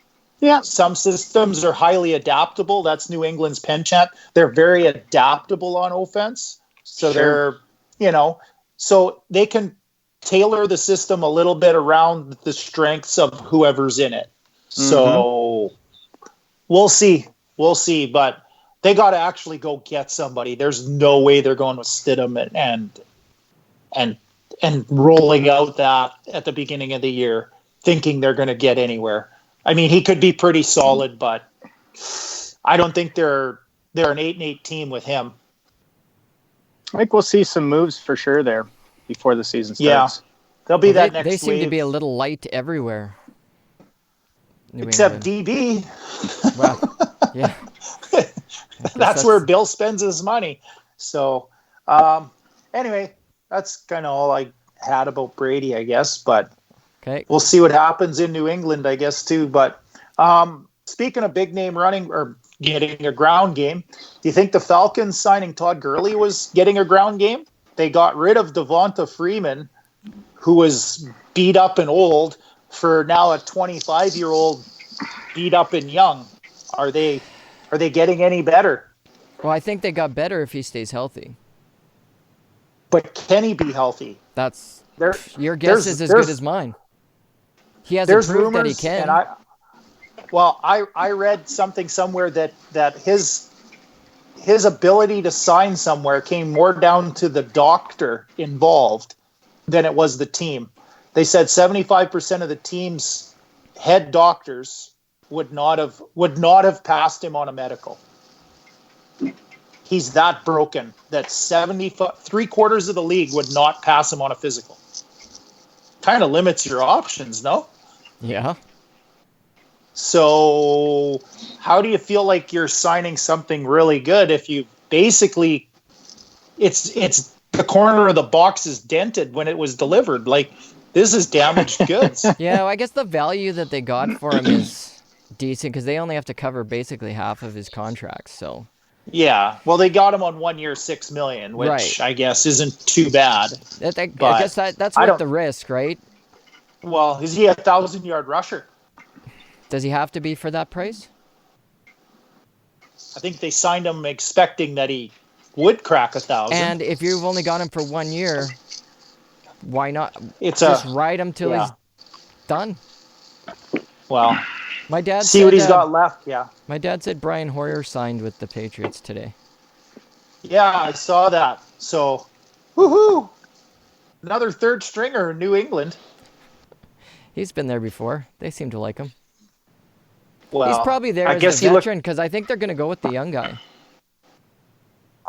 Yeah. Some systems are highly adaptable. That's New England's penchant. They're very adaptable on offense. So they're, so they can tailor the system a little bit around the strengths of whoever's in it. So we'll see. We'll see. But they got to actually go get somebody. There's no way they're going with Stidham and rolling out that at the beginning of the year, thinking they're going to get anywhere. I mean, he could be pretty solid, but I don't think they're an 8-8 team with him. I think we'll see some moves for sure there before the season starts. Yeah, there'll be that next They seem wave. to be a little light everywhere. Except DB. Well, yeah. That's where Bill spends his money. So, anyway, that's kind of all I had about Brady, I guess. But we'll see what happens in New England, I guess, too. But speaking of big name running or getting a ground game, do you think the Falcons signing Todd Gurley was getting a ground game? They got rid of Devonta Freeman, who was beat up and old, for now a 25-year-old beat up and young. Are they getting any better? Well, I think they got better if he stays healthy. But can he be healthy? Your guess is as good as mine. He hasn't proved that he can. I read something somewhere that his ability to sign somewhere came more down to the doctor involved than it was the team. They said 75% of the team's head doctors would not have passed him on a medical. He's that broken that 3/4 of the league would not pass him on a physical. Kind of limits your options, no? Yeah. So how do you feel like you're signing something really good if you basically it's the corner of the box is dented when it was delivered? Like, this is damaged goods. Yeah, well, I guess the value that they got for him is decent because they only have to cover basically half of his contract. So. Yeah, well, they got him on 1 year, $6 million, which I guess isn't too bad. I guess that's worth the risk, right? Well, is he a 1,000-yard rusher? Does he have to be for that price? I think they signed him expecting that he would crack 1,000. And if you've only got him for 1 year, why not ride him till he's done? Well, my dad see what he's got left. Yeah. My dad said Brian Hoyer signed with the Patriots today. Yeah, I saw that. So, woohoo! Another third stringer in New England. He's been there before. They seem to like him. Well, he's probably there as a veteran because I think they're going to go with the young guy.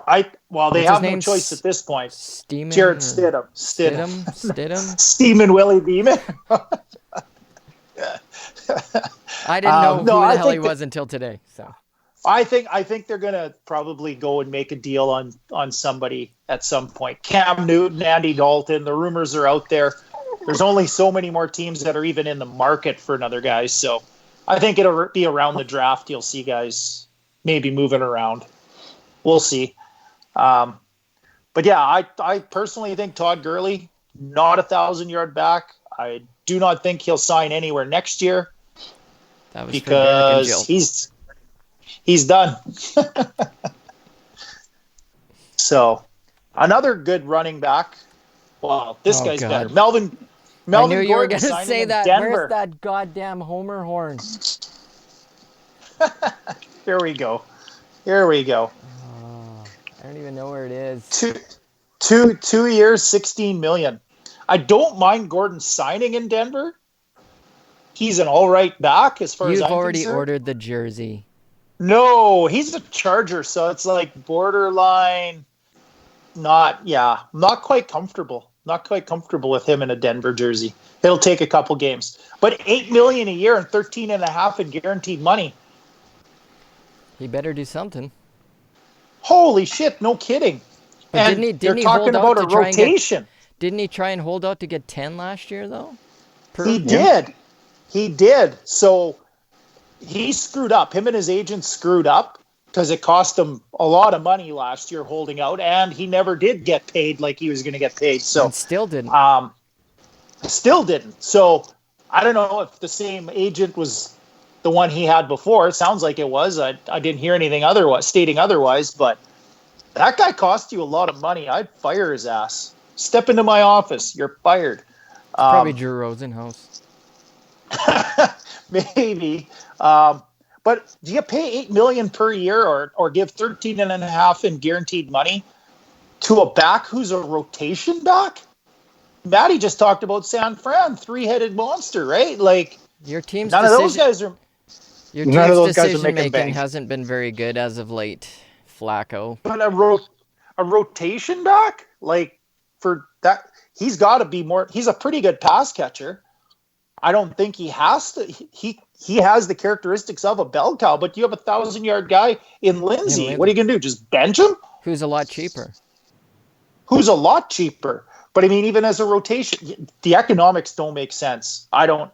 They have no choice at this point. Jared Stidham. Steeman Willie Beeman. I didn't know who the hell he was until today. So I think they're gonna probably go and make a deal on somebody at some point. Cam Newton, Andy Dalton. The rumors are out there. There's only so many more teams that are even in the market for another guy. So I think it'll be around the draft. You'll see guys maybe moving around. We'll see. But yeah, I personally think Todd Gurley, not 1,000-yard back. I do not think he'll sign anywhere next year. That was because he's done. So another good running back. Well, this guy's better. Melvin I knew you were going to say that. Denver. Where's that goddamn homer horn? Here we go. I don't even know where it is. 2 years, $16 million. I don't mind Gordon signing in Denver. He's an all right back as far as I'm concerned. You've already ordered the jersey. No, he's a Charger, so it's like borderline. Not quite comfortable. Not quite comfortable with him in a Denver jersey. It'll take a couple games, but $8 million a year and 13.5 in guaranteed money. He better do something. Holy shit! No kidding. But and didn't you're he talking hold out about a to try and get- rotation. Didn't he try and hold out to get 10 last year though? He did. He did. So he screwed up. Him and his agent screwed up because it cost him a lot of money last year holding out, and he never did get paid like he was going to get paid. So And still didn't. Still didn't. So I don't know if the same agent was the one he had before. It sounds like it was. I didn't hear anything stating otherwise, but that guy cost you a lot of money. I'd fire his ass. Step into my office. You're fired. Probably Drew Rosenhaus. Maybe. But do you pay $8 million per year or give 13.5 in guaranteed money to a back who's a rotation back? Matty just talked about San Fran, 3-headed monster, right? Like Your team's none of those guys are. Your none of team's those guys are decision making making bank. hasn't been very good as of late. Flacco. But a rotation back, like for that, he's got to be more. He's a pretty good pass catcher. I don't think he has to. He has the characteristics of a bell cow, but you have a 1,000-yard guy in Lindsay. What are you gonna do? Just bench him? Who's a lot cheaper. Who's a lot cheaper. But I mean, even as a rotation, the economics don't make sense. I don't.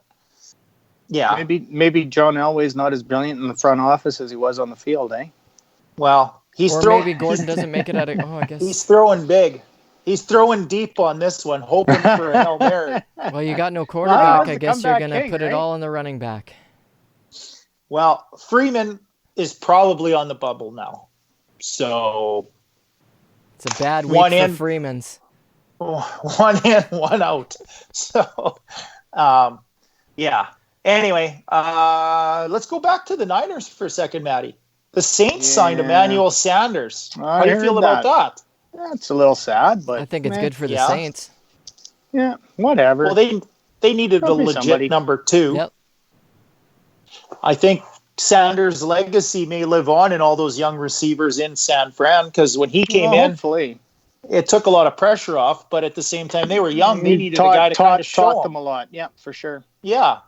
Yeah. Maybe John Elway's not as brilliant in the front office as he was on the field, eh? Well, maybe Gordon doesn't make it out of. Oh, I guess he's throwing big. He's throwing deep on this one, hoping for a Hail Mary. Well, you got no quarterback. Well, I guess you're gonna king, put it right? all on the running back. Well, Freeman is probably on the bubble now, so It's a bad week One for in. Freeman's. one in, one out. So, yeah. Anyway, let's go back to the Niners for a second, Matty. The Saints signed Emmanuel Sanders. How do you feel about that? That's a little sad, but I think it's good for the yeah. Saints. Yeah, whatever. Well, they needed a Probably legit somebody. number 2. Yep. I think Sanders' legacy may live on in all those young receivers in San Fran because when he came in, hopefully. it took a lot of pressure off, but at the same time, they were young. They needed a guy to kind of show taught them. them a lot. Yeah, for sure. Yeah.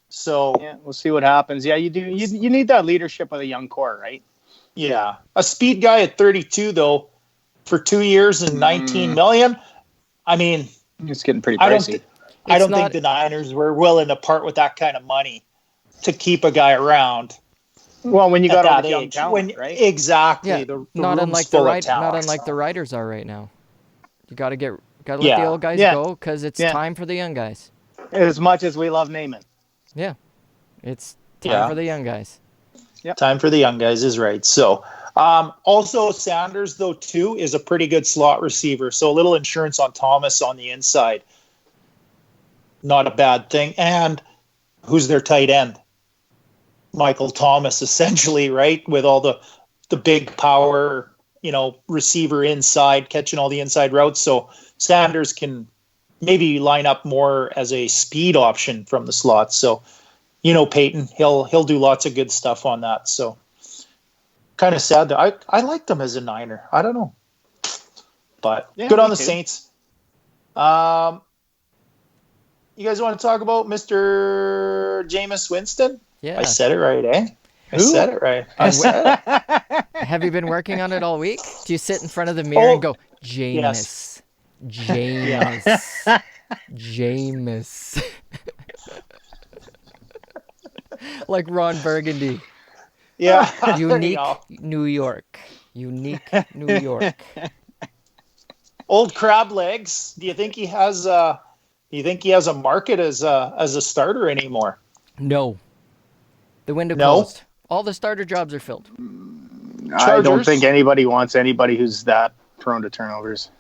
So, Yeah, we'll see what happens. Yeah, you do. You need that leadership of a young core, right? yeah. A speed guy at 32, though, for 2 years and 19 million. I mean, It's getting pretty I pricey. don't think the Niners were willing to part with that kind of money to keep a guy around. Well, when you got at all that the young age. talent, right? Exactly. Yeah, The not room's unlike full the of talent. not unlike the Riders are right now. You got to let Yeah. the old guys Yeah. go because it's Yeah. time for the young guys. As much as we love Naaman. Yeah, it's time Yeah. for the young guys. Time for the young guys is right. So, also Sanders, though, too, is a pretty good slot receiver. So a little insurance on Thomas on the inside. Not a bad thing. And who's their tight end? Michael Thomas, essentially, right? With all the big power, receiver inside, catching all the inside routes. So Sanders can maybe line up more as a speed option from the slot. So, Peyton, he'll do lots of good stuff on that. So kind of sad that I liked him as a Niner. I don't know. But good on the too. Saints. You guys want to talk about Mr. Jameis Winston? Yeah. I said it right, eh? I Who? said it right. I said it. Have you been working on it all week? Do you sit in front of the mirror and go, Jameis, Jameis, Jameis? Like Ron Burgundy. Yeah. There you Unique go. New York. Unique New York. Old crab legs. Do you think he has a market as a starter anymore? No. The window No? closed. All the starter jobs are filled. I don't Chargers? think anybody wants anybody who's that prone to turnovers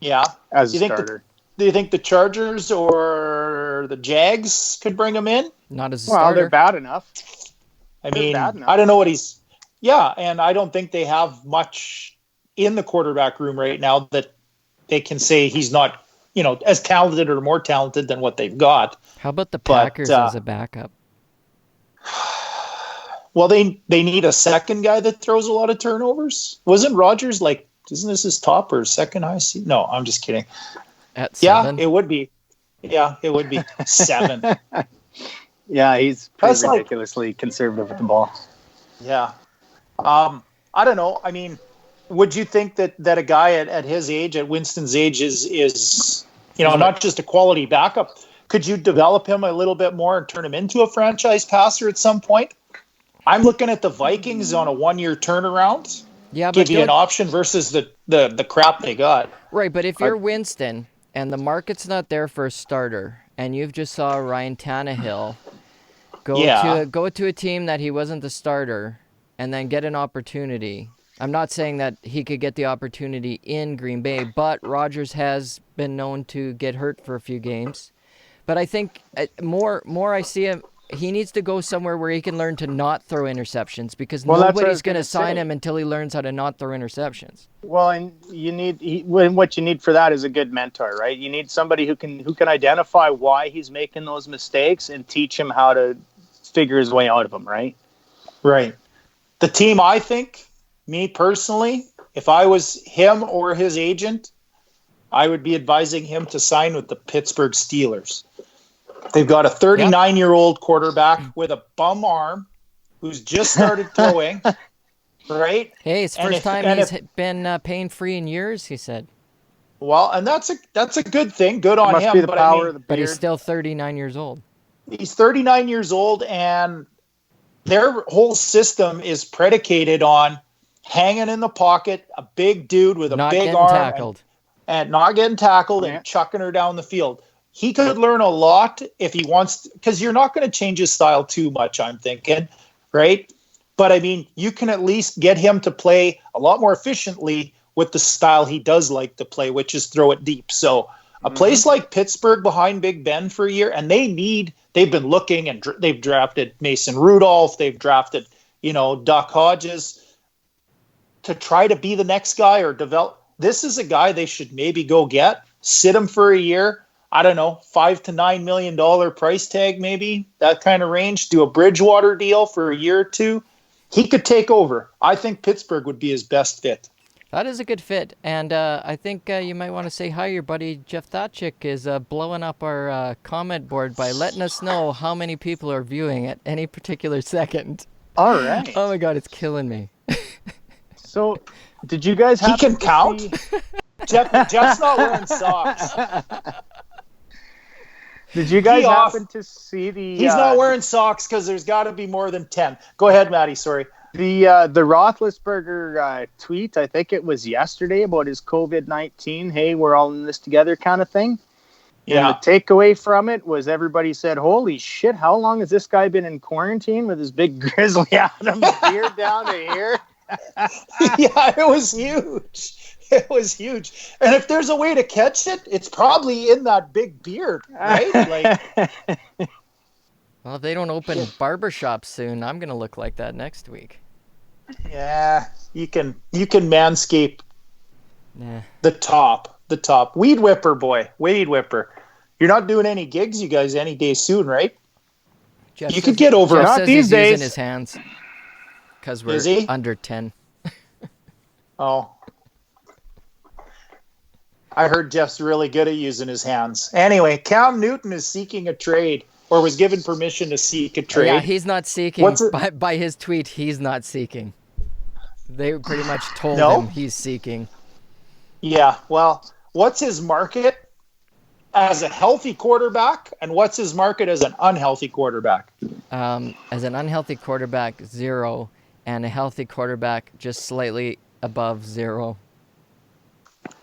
Yeah. as a You think starter. Do you think the Chargers or the Jags could bring him in? Not as a Well, starter. they're bad enough. I They're mean, bad enough. I don't know what he's. Yeah, and I don't think they have much in the quarterback room right now that they can say he's not, as talented or more talented than what they've got. How about the But, Packers as a backup? Well, they need a second guy that throws a lot of turnovers. Wasn't Rodgers like? Isn't this his top or second highest? No, I'm just kidding. At 7? Yeah, it would be. Yeah, it would be 7. Yeah, he's pretty That's ridiculously conservative with the ball. Yeah. I don't know. I mean, would you think that a guy at his age, at Winston's age, is not just a quality backup? Could you develop him a little bit more and turn him into a franchise passer at some point? I'm looking at the Vikings on a 1-year turnaround. Yeah, give you an option versus the crap they got. Right, but if you're Winston and the market's not there for a starter, and you've just saw Ryan Tannehill go to a team that he wasn't the starter, and then get an opportunity. I'm not saying that he could get the opportunity in Green Bay, but Rodgers has been known to get hurt for a few games. But I think more I see him, he needs to go somewhere where he can learn to not throw interceptions, because nobody's going to sign him until he learns how to not throw interceptions. Well, and what you need for that is a good mentor, right? You need somebody who can identify why he's making those mistakes and teach him how to figure his way out of them, right? Right. The team, I think, me personally, if I was him or his agent, I would be advising him to sign with the Pittsburgh Steelers. They've got a 39-year-old quarterback with a bum arm who's just started throwing, right? Hey, it's the first time he's been pain-free in years, he said. Well, and that's a good thing. Good on him. Must be the power of the beard. But he's still 39 years old. He's 39 years old, and their whole system is predicated on hanging in the pocket, a big dude with a big arm, and not getting tackled and chucking her down the field. He could learn a lot if he wants, because you're not going to change his style too much, I'm thinking, right? But, I mean, you can at least get him to play a lot more efficiently with the style he does like to play, which is throw it deep. So a place like Pittsburgh behind Big Ben for a year, and they've been looking, and they've drafted Mason Rudolph, they've drafted, Duck Hodges to try to be the next guy or develop. This is a guy they should maybe go get, sit him for a year. I don't know, $5 to $9 million price tag, maybe that kind of range. Do a Bridgewater deal for a year or two. He could take over. I think Pittsburgh would be his best fit. That is a good fit, and I think you might want to say hi. Your buddy Jeff Thatchik is blowing up our comment board by letting us know how many people are viewing at any particular second. All right. Oh my God, it's killing me. So, did you guys? He can count. Jeff's not wearing socks. Did you guys happen to see the... He's not wearing socks because there's got to be more than 10. Go ahead, Maddie, sorry. The Roethlisberger tweet, I think it was yesterday, about his COVID-19, hey, we're all in this together kind of thing. Yeah. And the takeaway from it was everybody said, holy shit, how long has this guy been in quarantine with his big grizzly Adams beard down to here? Yeah, it was huge. It was huge. And if there's a way to catch it, it's probably in that big beard, right? Well, if they don't open barbershops soon, I'm going to look like that next week. Yeah, you can manscape the top. Weed whipper, boy. Weed whipper. You're not doing any gigs, you guys, any day soon, right? Jeff you could get over it. Not these days. Using his hands because we're under 10. Oh. I heard Jeff's really good at using his hands. Anyway, Cam Newton is seeking a trade, or was given permission to seek a trade. Yeah, he's not seeking. By his tweet, he's not seeking. They pretty much told him he's seeking. Yeah, well, what's his market as a healthy quarterback, and what's his market as an unhealthy quarterback? As an unhealthy quarterback, 0, and a healthy quarterback just slightly above 0.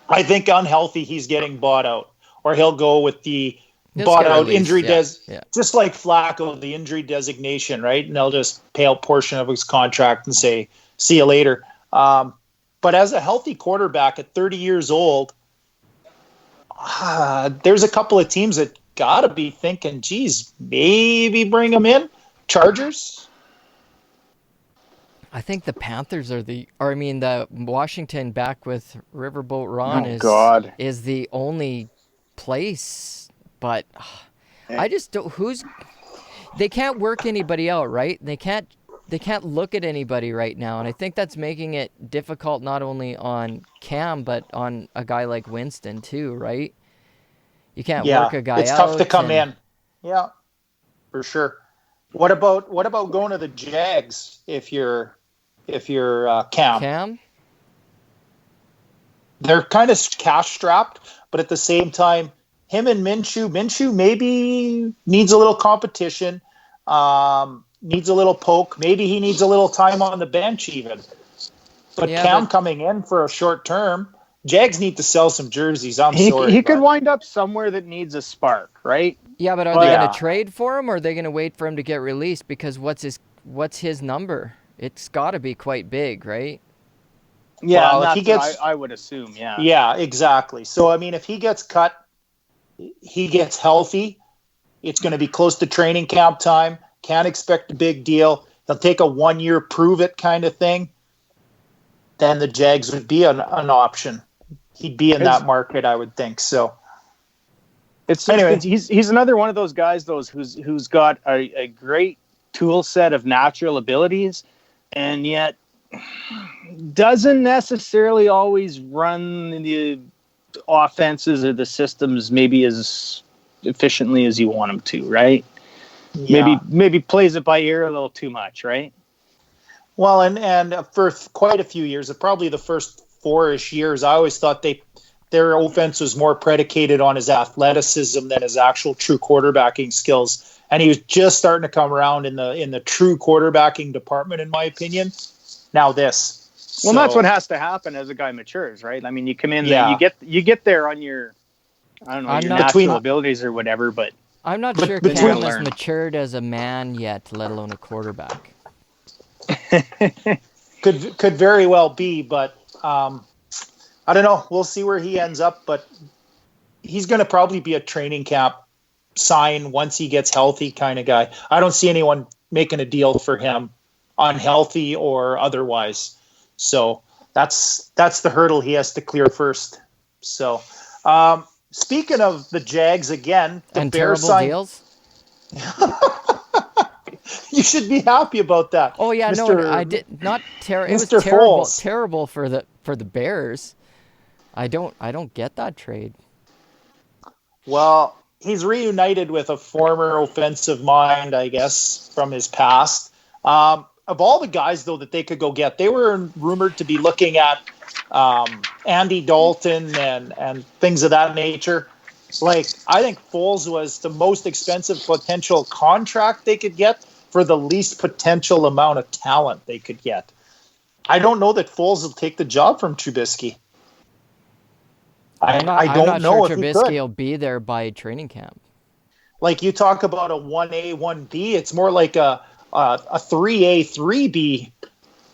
I think unhealthy, he's getting bought out, or he'll go with the bought out injury just like Flacco, the injury designation, right? And they'll just pay out portion of his contract and say, see you later. But as a healthy quarterback at 30 years old, there's a couple of teams that got to be thinking, geez, maybe bring him in. Chargers? I think the Panthers are the Washington back with Riverboat Ron is the only place, but I just don't, they can't work anybody out, right? They can't they can't look at anybody right now, and I think that's making it difficult not only on Cam but on a guy like Winston too, right? You can't work a guy it's out. tough to come in. Yeah, for sure. What about going to the Jags if you're Cam? Cam? They're kind of cash strapped, but at the same time, him and Minshew maybe needs a little competition, needs a little poke. Maybe he needs a little time on the bench even. But Cam coming in for a short term, Jags need to sell some jerseys. He could wind up somewhere that needs a spark, right? Yeah, but are they going to trade for him, or are they going to wait for him to get released? Because what's his number? It's got to be quite big, right? Yeah, well, if he gets, I would assume, yeah. Yeah, exactly. So, I mean, if he gets cut, he gets healthy, it's going to be close to training camp time. Can't expect a big deal. He'll take a 1-year prove-it kind of thing. Then the Jags would be an option. He'd be in that market, I would think. So, he's another one of those guys, who's got a great tool set of natural abilities, and yet doesn't necessarily always run the offenses or the systems maybe as efficiently as you want him to, right? Yeah. Maybe plays it by ear a little too much, right? Well, and for quite a few years, probably the first 4-ish years, I always thought their offense was more predicated on his athleticism than his actual true quarterbacking skills. And he was just starting to come around in the true quarterbacking department, in my opinion. Now this. Well, that's what has to happen as a guy matures, right? I mean, you come in, you get there on your, I don't know, your natural abilities or whatever, but I'm not sure Cam has matured as a man yet, let alone a quarterback. Could very well be, but I don't know. We'll see where he ends up, but he's going to probably be a training camp sign once he gets healthy kind of guy. I don't see anyone making a deal for him unhealthy or otherwise. So that's the hurdle he has to clear first. So speaking of the Jags again, the Bears signed deals. You should be happy about that. Oh yeah, no, I did not. It was terrible for the Bears. I don't get that trade. Well, he's reunited with a former offensive mind, I guess, from his past. Of all the guys, though, that they could go get, they were rumored to be looking at Andy Dalton and things of that nature. Like, I think Foles was the most expensive potential contract they could get for the least potential amount of talent they could get. I don't know that Foles will take the job from Trubisky. I'm not sure Trubisky will be there by training camp. Like, you talk about a 1A, 1B, it's more like a 3A, 3B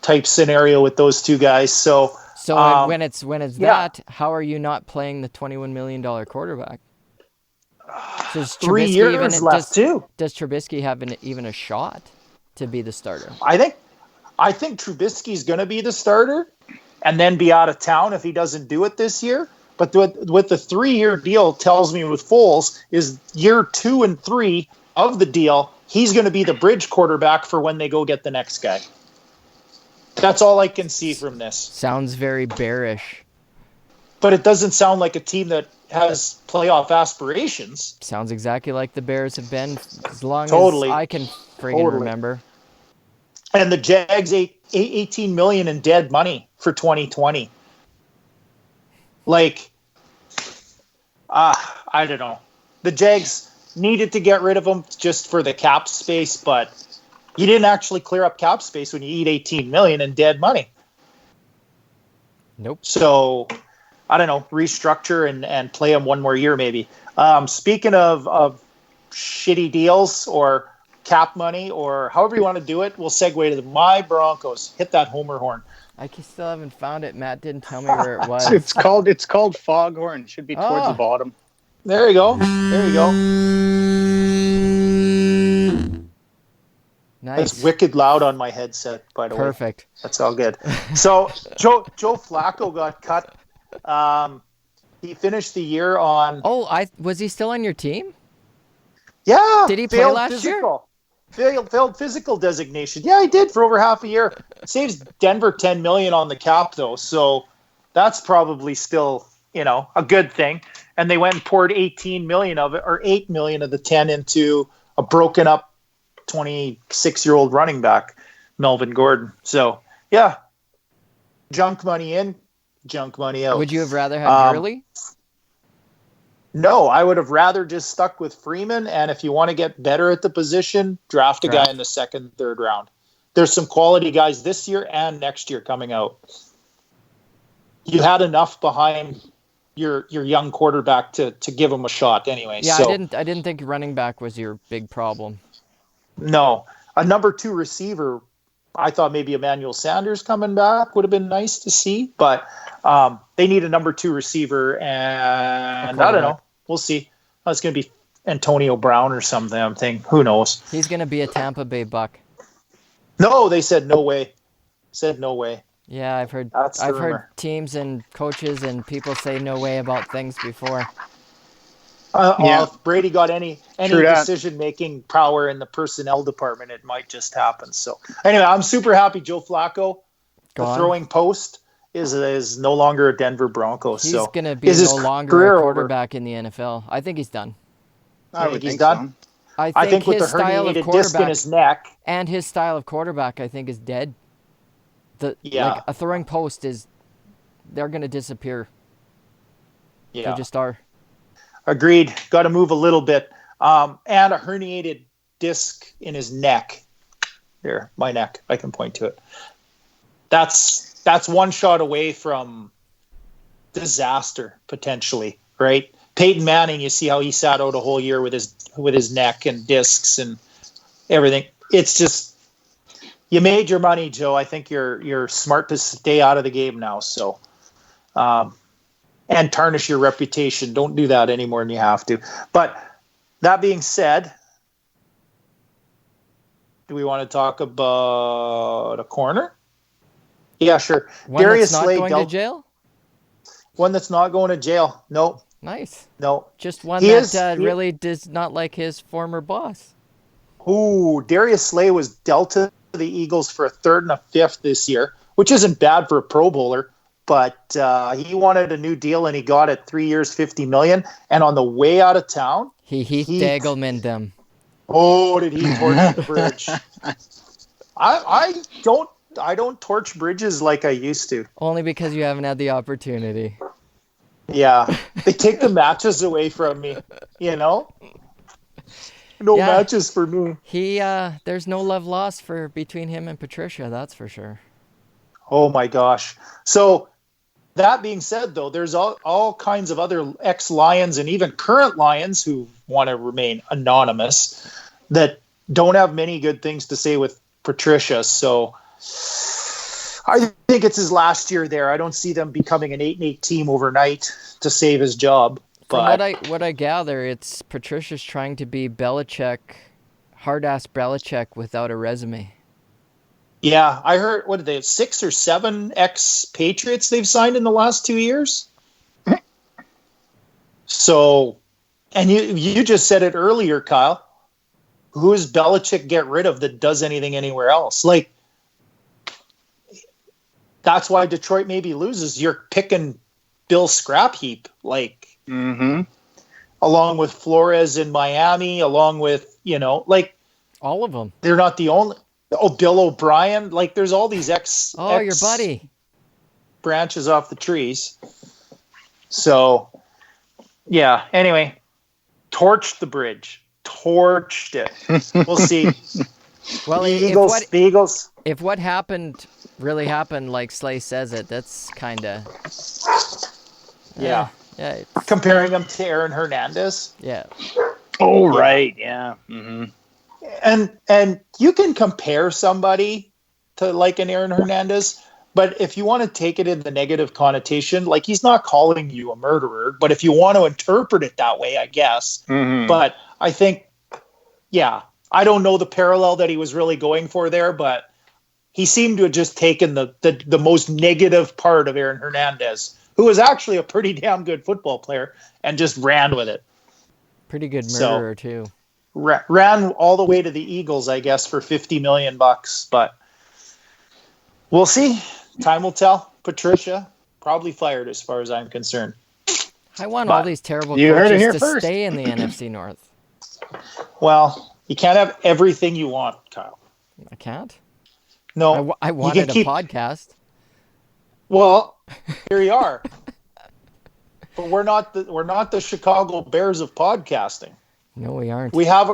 type scenario with those two guys. So when it's that, how are you not playing the $21 million quarterback? Does 3 years left too. Does Trubisky have even a shot to be the starter? I think Trubisky's going to be the starter and then be out of town if he doesn't do it this year. But with the 3-year deal, tells me with Foles is year 2 and 3 of the deal, he's going to be the bridge quarterback for when they go get the next guy. That's all I can see from this. Sounds very bearish. But it doesn't sound like a team that has playoff aspirations. Sounds exactly like the Bears have been as long as I can friggin' remember. And the Jags ate $18 million in dead money for 2020. Like, I don't know. The Jags needed to get rid of him just for the cap space, but you didn't actually clear up cap space when you eat $18 million in dead money. Nope. So, I don't know, restructure and play him one more year maybe. Speaking of shitty deals or cap money or however you want to do it, we'll segue to my Broncos. Hit that homer horn. I still haven't found it. Matt didn't tell me where it was. It's called Foghorn. It should be towards the bottom. There you go. Nice. That's wicked loud on my headset, by the way. Perfect. That's all good. So Joe Flacco got cut. He finished the year on. Oh, was he still on your team? Yeah. Did he play last year? failed physical designation. Yeah, he did for over half a year. Saves Denver $10 million on the cap though, so that's probably still, a good thing. And they went and poured 18 million of it, or 8 million of the 10 into a broken up 26-year-old running back, Melvin Gordon. So yeah, junk money in, junk money out. Would you have rather had Gurley? No, I would have rather just stuck with Freeman. And if you want to get better at the position, draft a guy in the second, third round. There's some quality guys this year and next year coming out. You had enough behind your young quarterback to give him a shot anyway. Yeah, so, I didn't think running back was your big problem. No, a number 2 receiver. I thought maybe Emmanuel Sanders coming back would have been nice to see, but they need a number 2 receiver, and I don't know. We'll see. It's going to be Antonio Brown or something. I'm thinking, who knows? He's going to be a Tampa Bay Buck. No, they said no way. Said no way. Yeah, I've heard teams and coaches and people say no way about things before. If Brady got any decision-making power in the personnel department, it might just happen. So anyway, I'm super happy Joe Flacco, the throwing post, is no longer a Denver Bronco. He's going to be no longer a quarterback in the NFL. I think he's done. I would think he's done. So. I think with the herniated disc in his neck. And his style of quarterback, I think, is dead. Like a throwing post they're going to disappear. Yeah. They just are. Agreed. Got to move a little bit. And a herniated disc in his neck. Here, my neck. I can point to it. That's one shot away from disaster, potentially, right? Peyton Manning, you see how he sat out a whole year with his neck and discs and everything. It's just, you made your money, Joe. I think you're smart to stay out of the game now. So, and tarnish your reputation. Don't do that any more than you have to. But that being said, do we want to talk about a corner? Yeah, sure. One Darius that's not going to jail? One that's not going to jail. No. Nice. No. Just one that really does not like his former boss. Ooh, Darius Slay was dealt to the Eagles for a 3rd and a 5th this year, which isn't bad for a Pro Bowler, but he wanted a new deal and he got it 3 years, $50 million. And on the way out of town, Heath Degelman them. Oh, did he torch the bridge? I don't torch bridges like I used to. Only because you haven't had the opportunity. Yeah, they take the matches away from me, No matches for me. There's no love lost between him and Patricia, that's for sure. Oh my gosh. So that being said, though, there's all kinds of other ex-Lions and even current Lions who want to remain anonymous that don't have many good things to say with Patricia. So I think it's his last year there. I don't see them becoming an 8-8 team overnight to save his job. From what I gather, it's Patricia's trying to be Belichick, hard-ass Belichick without a resume. Yeah, I heard, what did they have, 6 or 7 ex-Patriots they've signed in the last 2 years? So, and you just said it earlier, Kyle. Who does Belichick get rid of that does anything anywhere else? Like, that's why Detroit maybe loses. You're picking Bill Scrap Heap, along with Flores in Miami, along with, all of them. They're not the only. Oh, Bill O'Brien. Like, there's all these your buddy. Branches off the trees. So, yeah. Anyway, torched the bridge. Torched it. We'll see. Well, the Eagles. If what happened really happened, like Slay says it, that's kind of. Yeah. Comparing them to Aaron Hernandez. Yeah. Oh, right. Yeah. Mm-hmm. And you can compare somebody to like an Aaron Hernandez, but if you want to take it in the negative connotation, like, he's not calling you a murderer, but if you want to interpret it that way, I guess. Mm-hmm. But I think, I don't know the parallel that he was really going for there, but he seemed to have just taken the most negative part of Aaron Hernandez, who was actually a pretty damn good football player, and just ran with it. Pretty good murderer, too. ran all the way to the Eagles, I guess, for $50 million. But we'll see. Time will tell. Patricia probably fired, as far as I'm concerned. I want all these terrible coaches to stay in the NFC North. Well, you can't have everything you want, Kyle. I can't? No. I wanted a podcast. Well, here you are. But we're not the Chicago Bears of podcasting. No, we aren't. We have,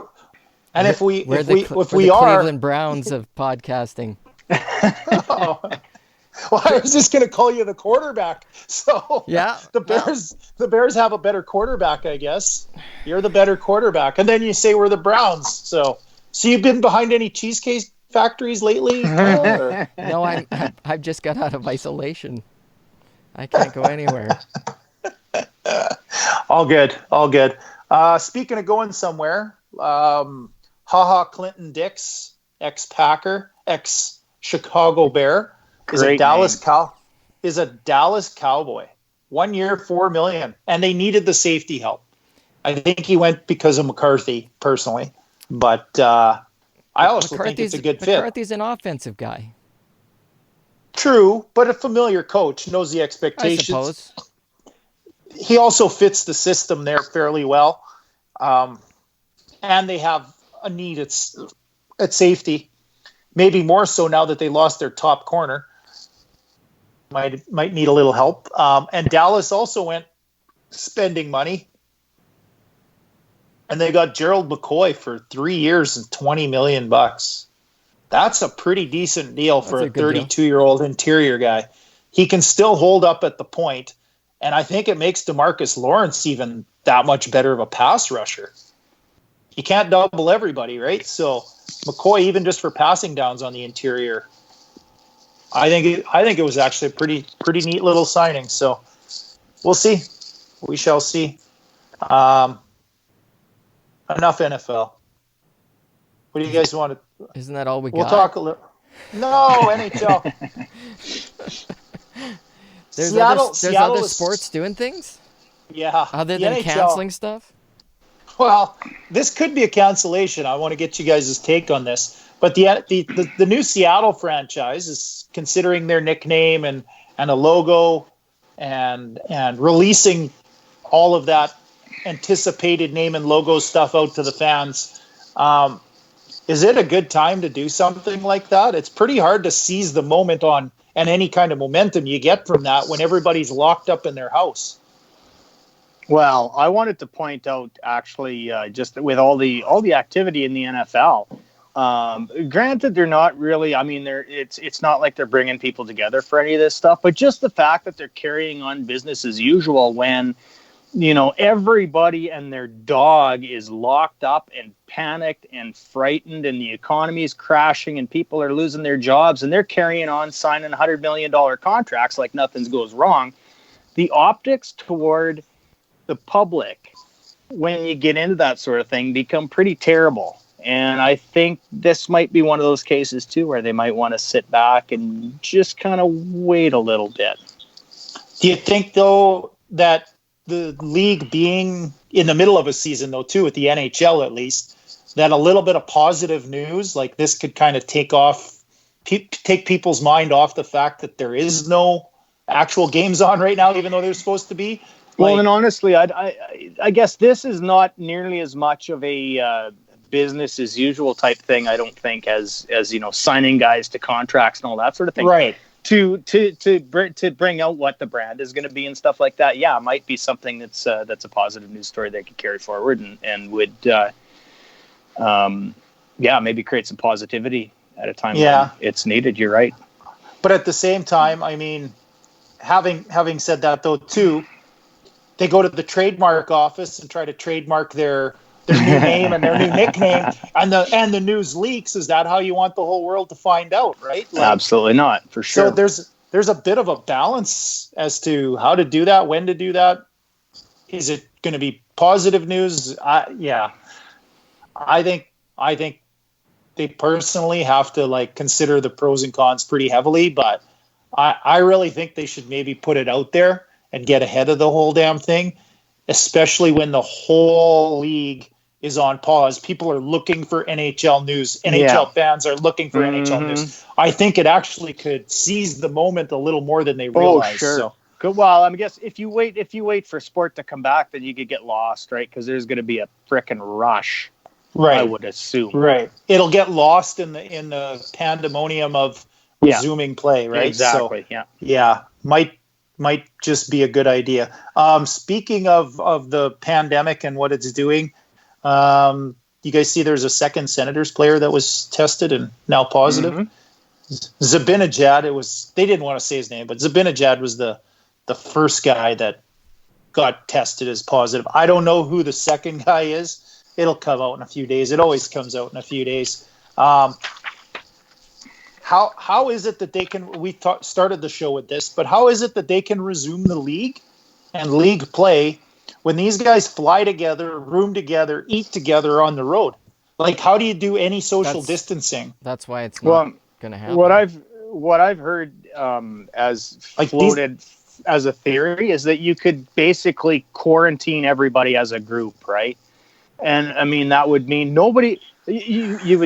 and if we are Cleveland Browns of podcasting. Oh. Well, I was just going to call you the quarterback. So yeah, the Bears have a better quarterback, I guess. You're the better quarterback, and then you say we're the Browns. So you've been behind any cheesecake factories lately? No, I've just got out of isolation. I can't go anywhere. All good. Speaking of going somewhere, Clinton Dix, ex-Packer, ex-Chicago Bear, is a Dallas Cowboy. 1 year, $4 million, and they needed the safety help. I think he went because of McCarthy, personally, but I also think it's a good fit. McCarthy's an offensive guy. True, but a familiar coach, knows the expectations. I suppose. He also fits the system there fairly well, and they have a need at safety. Maybe more so now that they lost their top corner. Might need a little help. And Dallas also went spending money. And they got Gerald McCoy for 3 years and $20 million. That's a pretty decent deal for a 32-year-old interior guy. He can still hold up at the point, and I think it makes DeMarcus Lawrence even that much better of a pass rusher. You can't double everybody, right? So McCoy, even just for passing downs on the interior, I think it was actually a pretty neat little signing. So we'll see. We shall see. Enough NFL. What do you guys want to? Isn't that all we got? We'll talk a little. No, NHL. There's other sports doing things? Yeah. Other than canceling stuff? Well, this could be a cancellation. I want to get you guys' take on this. But the new Seattle franchise is considering their nickname and a logo and releasing all of that anticipated name and logo stuff out to the fans. Is it a good time to do something like that? It's pretty hard to seize the moment on and any kind of momentum you get from that when everybody's locked up in their house. Well, I wanted to point out actually, just with all the activity in the NFL. Granted, they're not really. I mean, it's not like they're bringing people together for any of this stuff, but just the fact that they're carrying on business as usual when, everybody and their dog is locked up and panicked and frightened, and the economy is crashing, and people are losing their jobs, and they're carrying on signing $100 million contracts like nothing goes wrong. The optics toward the public, when you get into that sort of thing, become pretty terrible. And I think this might be one of those cases, too, where they might want to sit back and just kind of wait a little bit. Do you think, though, that the league being in the middle of a season, though, too, with the NHL at least, that a little bit of positive news like this could kind of take people's mind off the fact that there is no actual games on right now, even though they're supposed to be? Well, and honestly, I guess this is not nearly as much of a business as usual type thing, I don't think, as signing guys to contracts and all that sort of thing. Right. To bring out what the brand is going to be and stuff like that. Yeah, it might be something that's a positive news story they could carry forward and would maybe create some positivity at a time when it's needed. You're right. But at the same time, I mean, having said that though too, they go to the trademark office and try to trademark their new name and their new nickname, and the news leaks. Is that how you want the whole world to find out, right? Absolutely not, for sure. So there's a bit of a balance as to how to do that, when to do that. Is it going to be positive news? I think they personally have to consider the pros and cons pretty heavily, but I really think they should maybe put it out there and get ahead of the whole damn thing, especially when the whole league is on pause. People are looking for NHL news. NHL fans are looking for NHL news. I think it actually could seize the moment a little more than they realize. Oh, sure. So. Good. Well, I guess if you wait for sport to come back, then you could get lost, right? Because there's going to be a frickin' rush, right? I would assume, right? It'll get lost in the pandemonium of resuming play, right? Exactly. So, yeah, might just be a good idea. Speaking of the pandemic and what it's doing, you guys see there's a second Senators player that was tested and now positive. Zabinajad. They didn't want to say his name, but Zabinajad was the first guy that got tested as positive. I don't know who the second guy is. It'll come out in a few days. It always comes out in a few days. How is it that they can? We started the show with this, but how is it that they can resume the league and league play when these guys fly together, room together, eat together on the road? Like, how do you do any social distancing? That's why it's not going to happen. What I've heard as floated as a theory is that you could basically quarantine everybody as a group, right? And I mean, that would mean nobody. You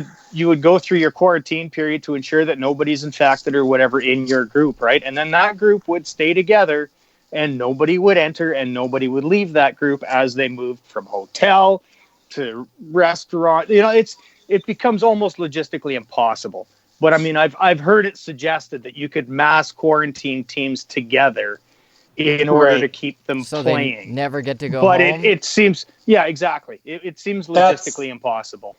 would go through your quarantine period to ensure that nobody's infected or whatever in your group, right? And then that group would stay together, and nobody would enter and nobody would leave that group as they moved from hotel to restaurant. You know, it becomes almost logistically impossible. But I mean, I've heard it suggested that you could mass quarantine teams together in order to keep them playing. They never get to go but home. it seems, exactly. It seems logistically impossible.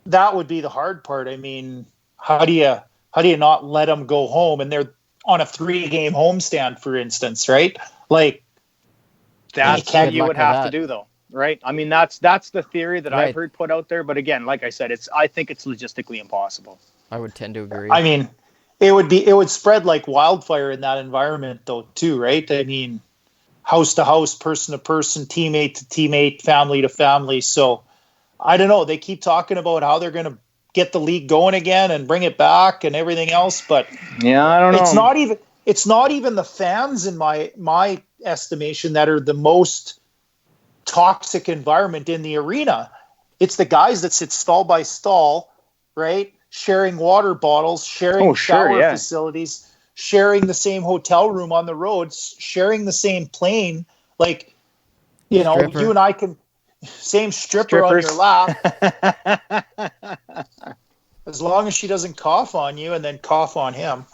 That would be the hard part. I mean, how do you not let them go home? And they're on a 3-game homestand, for instance, right? Like, that's what you would have to do, though, right? I mean, that's the theory that I've heard put out there. But again, like I said, I think it's logistically impossible. I would tend to agree. I mean, it would spread like wildfire in that environment, though, too, right? I mean, house to house, person to person, teammate to teammate, family to family. So I don't know. They keep talking about how they're going to get the league going again and bring it back and everything else, but I don't know. It's not even the fans in my estimation that are the most toxic environment in the arena. It's the guys that sit stall by stall, right? Sharing water bottles, sharing shower facilities, sharing the same hotel room on the roads, sharing the same plane. Like, you know, you and I can, same stripper on your lap. As long as she doesn't cough on you and then cough on him.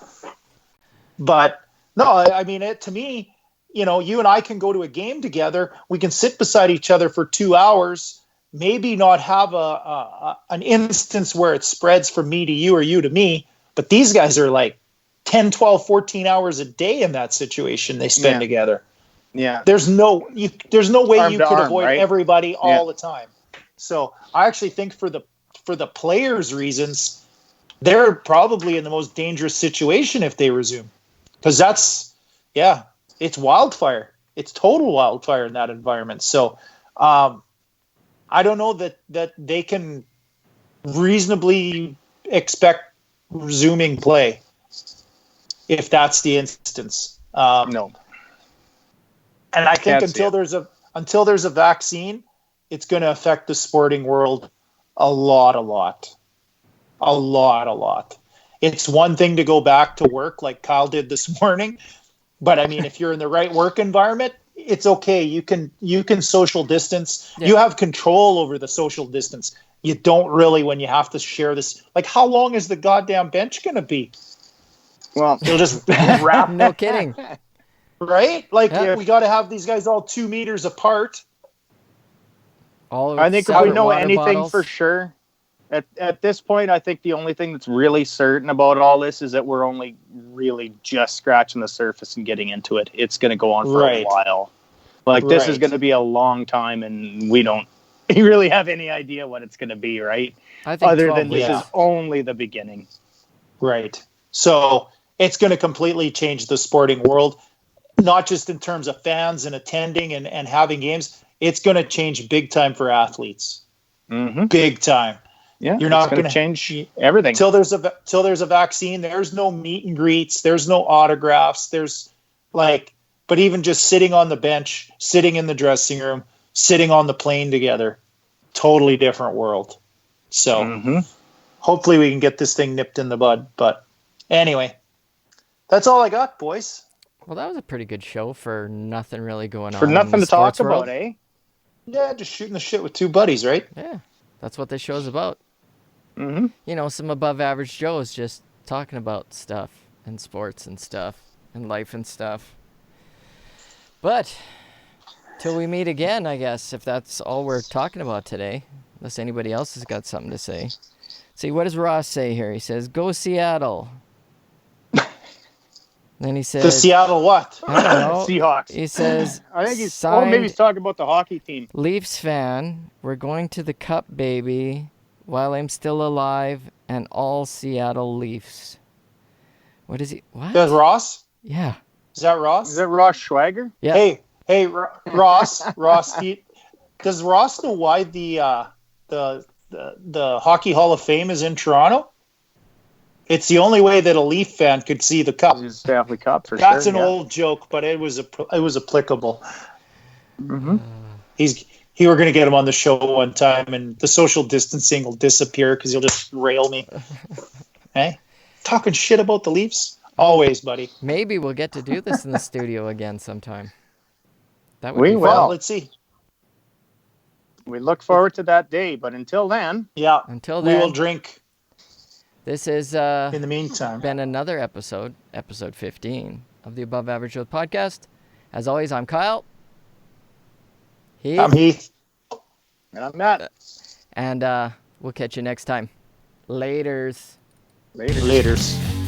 But no, I mean, to me, you know, you and I can go to a game together. We can sit beside each other for 2 hours. Maybe not have an instance where it spreads from me to you or you to me, but these guys are like 10, 12, 14 hours a day in that situation they spend together. Yeah. There's no way you could avoid everybody all the time. So I actually think for the players' reasons, they're probably in the most dangerous situation if they resume. Because it's wildfire. It's total wildfire in that environment. So I don't know that they can reasonably expect resuming play if that's the instance. No. And I think until there's a vaccine, it's going to affect the sporting world a lot. It's one thing to go back to work like Kyle did this morning, but I mean, if you're in the right work environment, it's okay. You can social distance. Yeah. You have control over the social distance. You don't really when you have to share this. Like, how long is the goddamn bench going to be? Well, you'll just wrap. No kidding. Right? Like, we got to have these guys all 2 meters apart. I think if we know anything for sure, at this point, I think the only thing that's really certain about all this is that we're only really just scratching the surface and getting into it. It's going to go on for a while. Like, this is going to be a long time, and we don't really have any idea what it's going to be, right? I think other than this is only the beginning. Right. So it's going to completely change the sporting world, not just in terms of fans and attending and having games. It's going to change big time for athletes. Mm-hmm. Big time. Yeah, you're not going to change everything till there's a vaccine. There's no meet and greets. There's no autographs. But even just sitting on the bench, sitting in the dressing room, sitting on the plane together, totally different world. So hopefully we can get this thing nipped in the bud. But anyway, that's all I got, boys. Well, that was a pretty good show for nothing really going on. For nothing in the to talk sports world. about, eh? Yeah, just shooting the shit with two buddies, right? Yeah, that's what this show's about. Mm-hmm. You know, some above average Joes just talking about stuff and sports and stuff and life and stuff. But till we meet again, I guess, if that's all we're talking about today, unless anybody else has got something to say. See, what does Ross say here? He says, "Go Seattle." Then he says, The Seattle what? I don't know. Seahawks. He says, I think he's. signed Maybe he's talking about the hockey team. Leafs fan. We're going to the Cup, baby, while I'm still alive, and all Seattle Leafs. What is he? What? That's Ross? Yeah. Is that Ross? Is that Ross Schwager? Yeah. Hey, Ross. Does Ross know why the Hockey Hall of Fame is in Toronto? It's the only way that a Leaf fan could see the Cup. He's Stanley Cup for That's sure. an old joke, but it was applicable. Mm-hmm. We were going to get him on the show one time, and the social distancing will disappear because he'll just rail me. Hey, talking shit about the Leafs? Always, buddy. Maybe we'll get to do this in the studio again sometime. That would We be will. fun. Let's see. We look forward to that day, but until then, Yeah. Until we then, will drink this has in the meantime. been another episode 15 of the Above Average Joe podcast. As always, I'm Kyle. I'm Heath. and I'm Matt. And we'll catch you next time. Laters. Later. Laters.